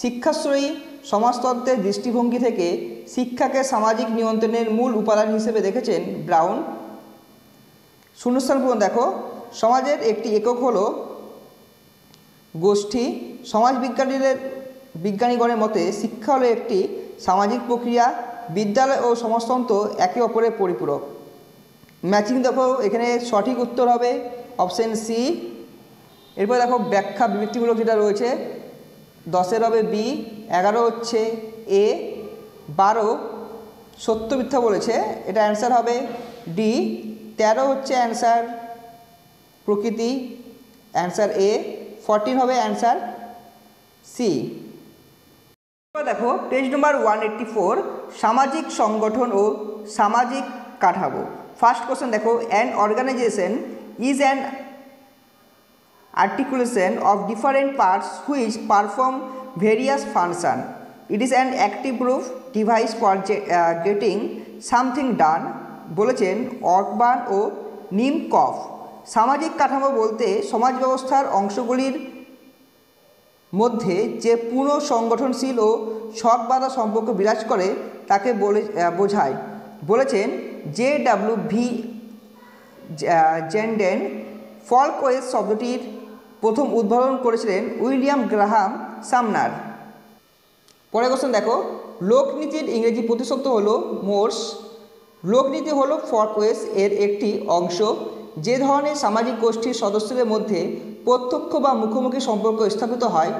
শিক্ষাশ্রয়ী সমাজতন্ত্রের দৃষ্টিভঙ্গি থেকে শিক্ষাকে সামাজিক নিয়ন্ত্রণের মূল উপাদান হিসেবে দেখেছেন ব্রাউন। শূন্যস্থান পূরণ দেখো, সমাজের একটি একক হলো গোষ্ঠী। বিজ্ঞানীগণের মতে শিক্ষা হলো একটি সামাজিক প্রক্রিয়া। বিদ্যালয় ও সমাজতন্ত্র একে অপরের পরিপূরক। ম্যাচিং দেখো, এখানে সঠিক উত্তর হবে অপশন সি। এরপর দেখো ব্যাখ্যা বিবৃতিমূলক যেটা রয়েছে, 10 হবে বি, 11 হচ্ছে এ, 12 সত্য মিথ্যা বলেছে, এটা অ্যান্সার হবে ডি। 13 হচ্ছে অ্যান্সার প্রকৃতি, অ্যান্সার এ। 14 হবে অ্যান্সার সি। দেখো পেজ নম্বর 184, সামাজিক সংগঠন ও সামাজিক কাঠামো। ফার্স্ট কোশ্চেন দেখো, an organisation is an articulation of different parts which perform various functions. It is an active proof device for getting something done বলেছেন অর্বান ও নিমকফ। সামাজিক কাঠামো বলতে সমাজ ব্যবস্থার অংশগুলির মধ্যে যে পুনঃ সংগঠনশীল ও ছকবাঁধা সম্পর্ক বিরাজ করে তাকে বোঝায় বলেছেন JW জেন্ডেন। ফল্কওয়েজ শব্দটির প্রথম উদ্ভাবন করেছিলেন উইলিয়াম গ্রাহাম সামনার। পরের কোশ্চেন দেখো, লোকনীতির ইংরেজি প্রতিশব্দ হলো মোর্স। লোকনীতি হলো ফল্কওয়েজ এর একটি অংশ। যে ধরনের সামাজিক গোষ্ঠীর সদস্যদের মধ্যে প্রত্যক্ষ বা মুখোমুখি সম্পর্ক স্থাপিত হয়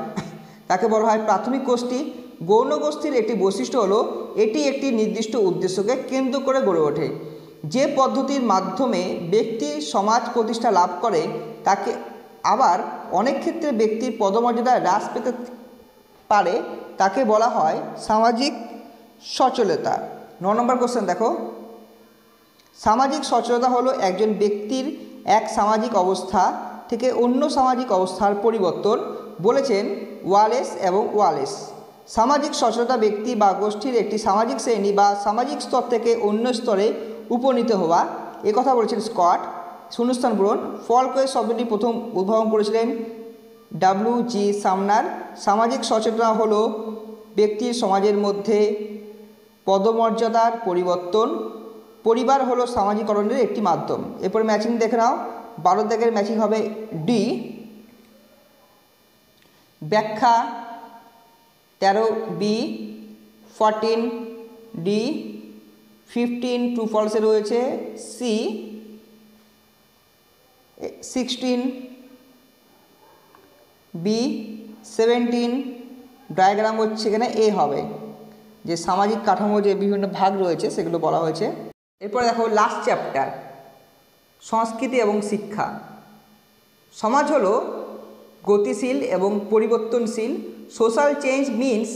তাকে বলা হয় প্রাথমিক গোষ্ঠী। গৌণ গোষ্ঠীর একটি বৈশিষ্ট্য হলো এটি একটি নির্দিষ্ট উদ্দেশ্যকে কেন্দ্র করে গড়ে ওঠে। যে পদ্ধতির মাধ্যমে ব্যক্তি সমাজ প্রতিষ্ঠা লাভ করে তাকে আবার অনেক ক্ষেত্রে ব্যক্তির পদমর্যাদা হ্রাস পেতে পারে তাকে বলা হয় সামাজিক সচলতা। 9 নম্বর কোশ্চেন দেখো, সামাজিক সচলতা হলো একজন ব্যক্তির এক সামাজিক অবস্থা থেকে অন্য সামাজিক অবস্থার পরিবর্তন, বলেছেন ওয়ালেস এবং ওয়ালেস। সামাজিক সচলতা ব্যক্তি বা গোষ্ঠীর একটি সামাজিক শ্রেণী বা সামাজিক স্তর থেকে অন্য স্তরে উপনীত হওয়া, কথা বলেছেন স্কট। শূন্যস্থান পূরণ। ফলকোয়েস শব্দটি প্রথম উদ্ভাবন করেছিলেন W.G. সামনার। সামাজিক সচেতনতা হলো ব্যক্তির সমাজের মধ্যে পদমর্যাদার পরিবর্তন। পরিবার হলো সামাজিকরণের একটি মাধ্যম। এরপরে ম্যাচিং দেখে নাও। 12 দাগের ম্যাচিং হবে ডি। ব্যাখ্যা 13 বি, 14 ডি, 15 ট্রু ফলসে রয়েছে সি, 16 বি, 17 ডায়াগ্রাম হচ্ছে এখানে এ হবে, যে সামাজিক কাঠামো যে বিভিন্ন ভাগ রয়েছে সেগুলো বলা হয়েছে। এরপরে দেখো লাস্ট চ্যাপ্টার, সংস্কৃতি এবং শিক্ষা। সমাজ হলো গতিশীল এবং পরিবর্তনশীল। Social change means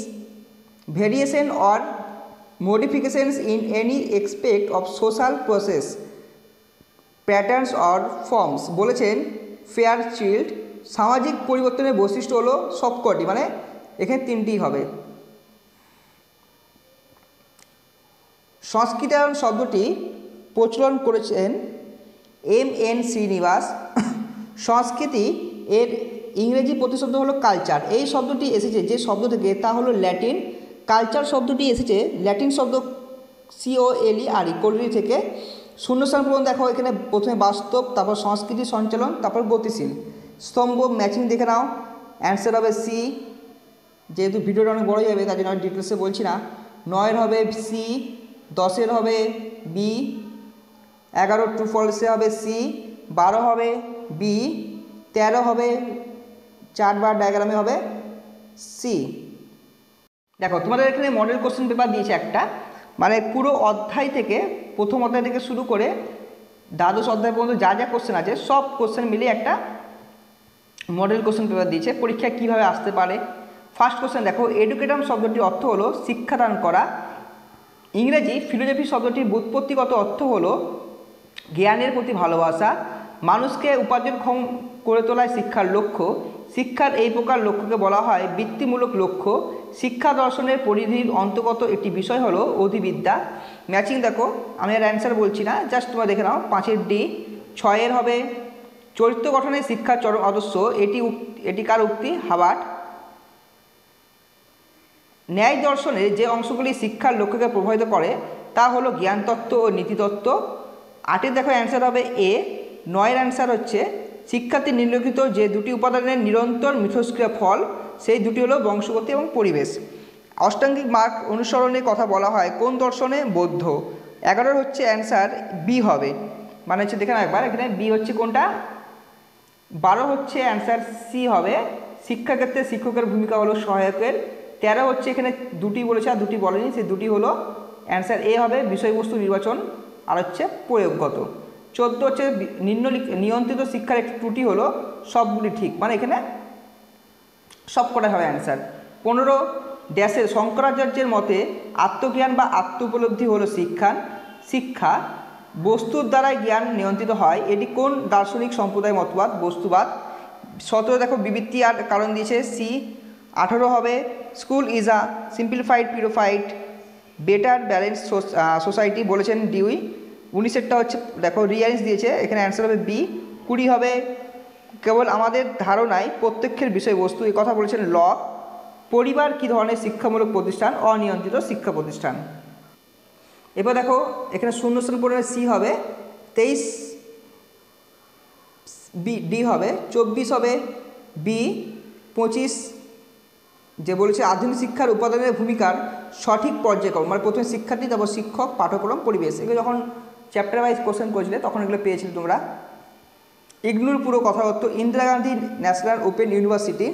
variation or modifications in any aspect of social process, patterns or forms, বলেছেন ফেয়ারচিল্ড। সামাজিক পরিবর্তনের বৈশিষ্ট্য হলো সবকটি, মানে এখানে 3টি হবে। সংস্কৃতায়ন শব্দটি প্রচলন করেছেন M.N. শ্রীনিবাস। সংস্কৃতি এর ইংরেজি প্রতিশব্দ হলো কালচার। এই শব্দটি এসেছে যে শব্দ থেকে তা হলো ল্যাটিন। কালচার শব্দটি এসেছে ল্যাটিন শব্দ COLERE কোলরি থেকে। শূন্যস্থান পূরণ দেখো, এখানে প্রথমে বাস্তব, তারপর সংস্কৃতি সঞ্চালন, তারপর গতিশীল। স্তম্ভ ম্যাচিং দেখে নাও। অ্যান্সার হবে সি। যেহেতু ভিডিওটা অনেক বড় যাবে তার জন্য আমি ডিটেলসে বলছি না। 9 হবে সি, 10 হবে বি, 11 ট্রু ফলসে হবে সি, 12 হবে বি, 13 হবে 4 বার ডায়াগ্রামে হবে সি। দেখো তোমাদের এখানে মডেল কোশ্চেন পেপার দিয়েছে একটা, মানে পুরো অধ্যায় থেকে, প্রথম অধ্যায় থেকে শুরু করে দ্বাদশ অধ্যায় পর্যন্ত যা যা কোশ্চেন আছে সব কোশ্চেন মিলিয়ে একটা মডেল কোশ্চেন পেপার দিয়েছে, পরীক্ষা কিভাবে আসতে পারে। ফার্স্ট কোশ্চেন দেখো, এডুকেটাম শব্দটির অর্থ হলো শিক্ষাদান করা। ইংরেজি ফিলোজফি শব্দটির ব্যুৎপত্তিগত অর্থ হলো জ্ঞানের প্রতি ভালোবাসা। মানুষকে উপার্জনক্ষম করে তোলায় শিক্ষার লক্ষ্য। শিক্ষার এই প্রকার লক্ষ্যকে বলা হয় বৃত্তিমূলক লক্ষ্য। শিক্ষা দর্শনের পরিধির অন্তর্গত একটি বিষয় হলো অধিবিদ্যা। ম্যাচিং দেখো, আমি আর অ্যান্সার বলছি না, জাস্ট তোমরা দেখে নাও। 5 ডি। 6 হবে চরিত্র গঠনে শিক্ষার চরম আদর্শ। এটি কার উক্তি? হাবার্ট। ন্যায় দর্শনের যে অংশগুলি শিক্ষার লক্ষ্যকে প্রভাবিত করে তা হলো জ্ঞানতত্ত্ব ও নীতিতত্ত্ব। 8 দেখো অ্যান্সার হবে এ। 9 অ্যান্সার হচ্ছে শিক্ষার্থী নিম্নলিখিত যে দুটি উপাদানের নিরন্তর মিথস্ক্রিয়া ফল, সেই দুটি হলো বংশগতি এবং পরিবেশ। অষ্টাঙ্গিক মার্গ অনুসরণের কথা বলা হয় কোন দর্শনে? বৌদ্ধ। 11 হচ্ছে অ্যান্সার বি হবে, মানে হচ্ছে দেখে না একবার, এখানে বি হচ্ছে কোনটা? 12 হচ্ছে অ্যান্সার সি হবে, শিক্ষাক্ষেত্রে শিক্ষকের ভূমিকা হলো সহায়কের। 13 হচ্ছে এখানে দুটি বলেছে আর দুটি বলেনি, সেই দুটি হলো অ্যান্সার এ হবে, বিষয়বস্তু নির্বাচন আর হচ্ছে প্রয়োগগত। 14 হচ্ছে নিয়ন্ত্রিত শিক্ষার একটি ত্রুটি হলো সবগুলি ঠিক, মানে এখানে সব কটাই হবে অ্যান্সার। 15 ড্যাশের শঙ্করাচার্যের মতে আত্মজ্ঞান বা আত্ম উপলব্ধি হলো শিক্ষা বস্তুর দ্বারাই জ্ঞান নিয়ন্ত্রিত হয়। এটি কোন দার্শনিক সম্প্রদায় মতবাদ? বস্তুবাদ। 17 দেখো বিবৃতি আর কারণ দিয়েছে সি। 18 হবে school is a simplified purified better balance society, বলেছেন ডিউই। 19টা হচ্ছে দেখো রিয়ারেন্স দিয়েছে, এখানে অ্যান্সার হবে বি। 20 হবে কেবল আমাদের ধারণায় প্রত্যক্ষের বিষয়বস্তু, এই কথা বলেছেন লক। পরিবার কী ধরনের শিক্ষামূলক প্রতিষ্ঠান? অনিয়ন্ত্রিত শিক্ষা প্রতিষ্ঠান। এবার দেখো এখানে শূন্যস্থান পূরণের সি হবে। 23 বি ডি হবে। 24 হবে বি। 25 যে বলেছে আধুনিক শিক্ষার উপাদানের ভূমিকার সঠিক পর্যায়ক্রম, মানে প্রথমে শিক্ষার্থী, তারপর শিক্ষক, পাঠ্যক্রম, পরিবেশ। এগুলো যখন চ্যাপ্টার ওয়াইজ কোশ্চেন করেছিলে তখন এগুলো পেয়েছিলে তোমরা। ইগনুর পুরো কথার অর্থ Indira Gandhi national open university.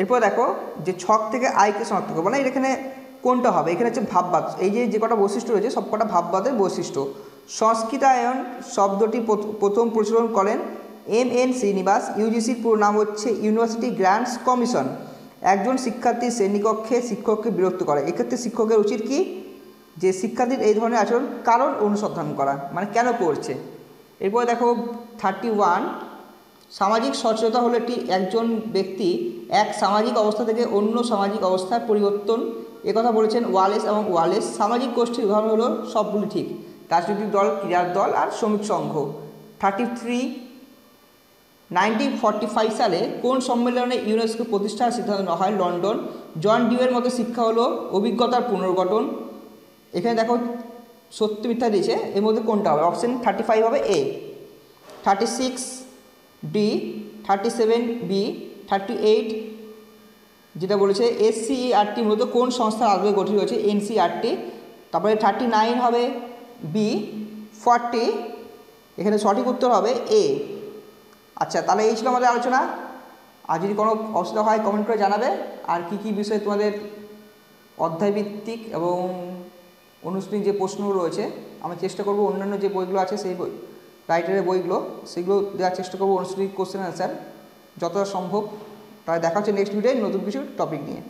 এরপর দেখো যে ছক থেকে আয়কে শনাক্ত করবো, মানে এখানে কোনটা হবে, এখানে হচ্ছে ভাববাদ। এই যে কটা বৈশিষ্ট্য রয়েছে সব কটা ভাববাদের বৈশিষ্ট্য। সংস্কৃতায়ন শব্দটি প্রথম প্রচলন করেন MN শ্রীনিবাস। ইউজিসির পুরো নাম হচ্ছে ইউনিভার্সিটি গ্র্যান্টস কমিশন। একজন শিক্ষার্থী শ্রেণীকক্ষে শিক্ষককে বিরক্ত করে, এক্ষেত্রে শিক্ষকের উচিত কি, যে শিক্ষার্থীর এই ধরনের আচরণ কারণ অনুসন্ধান করা, মানে কেন করছে। এরপরে দেখো 31, সামাজিক সচেতনতা হলো একজন ব্যক্তি এক সামাজিক অবস্থা থেকে অন্য সামাজিক অবস্থায় পরিবর্তন, একথা বলেছেন ওয়ালেস এবং ওয়ালেস। সামাজিক গোষ্ঠীর উদাহরণ হলো সবগুলি ঠিক, রাজনৈতিক দল, ক্রীড়ার দল আর শ্রমিক সংঘ। 33, 1945 সালে কোন সম্মেলনে ইউনেস্কো প্রতিষ্ঠার সিদ্ধান্ত নেওয়া হয়? লন্ডন। জন ডিউয়ের মতো শিক্ষা হলো অভিজ্ঞতার পুনর্গঠন। এখানে দেখো সত্য মিথ্যা দিয়েছে, এর মধ্যে কোনটা হবে? অপশন 35 হবে এ। 36 ডি, 37 বি, 38 যেটা বলেছে SCERT মূলত কোন সংস্থার আদলে গঠিত হয়েছে? NCERT। তারপরে 39 হবে বি। 40 এখানে সঠিক উত্তর হবে এ। আচ্ছা, তাহলে এই ছিল আমাদের আলোচনা। আর যদি কোনো অসুবিধা হয় কমেন্ট করে জানাবে। আর কি কি বিষয়ে তোমাদের অধ্যায়ভিত্তিক এবং অনুশীলনী যে প্রশ্নগুলো রয়েছে, আমি চেষ্টা করব অন্যান্য যে বইগুলো আছে সেই বই রাইটারের বইগুলো সেগুলো দেওয়ার চেষ্টা করবো, অনুশীলনী কোশ্চেন অ্যান্সার যতটা সম্ভব। তাহলে দেখা হচ্ছে নেক্সট ভিডিওয় নতুন কিছু টপিক নিয়ে।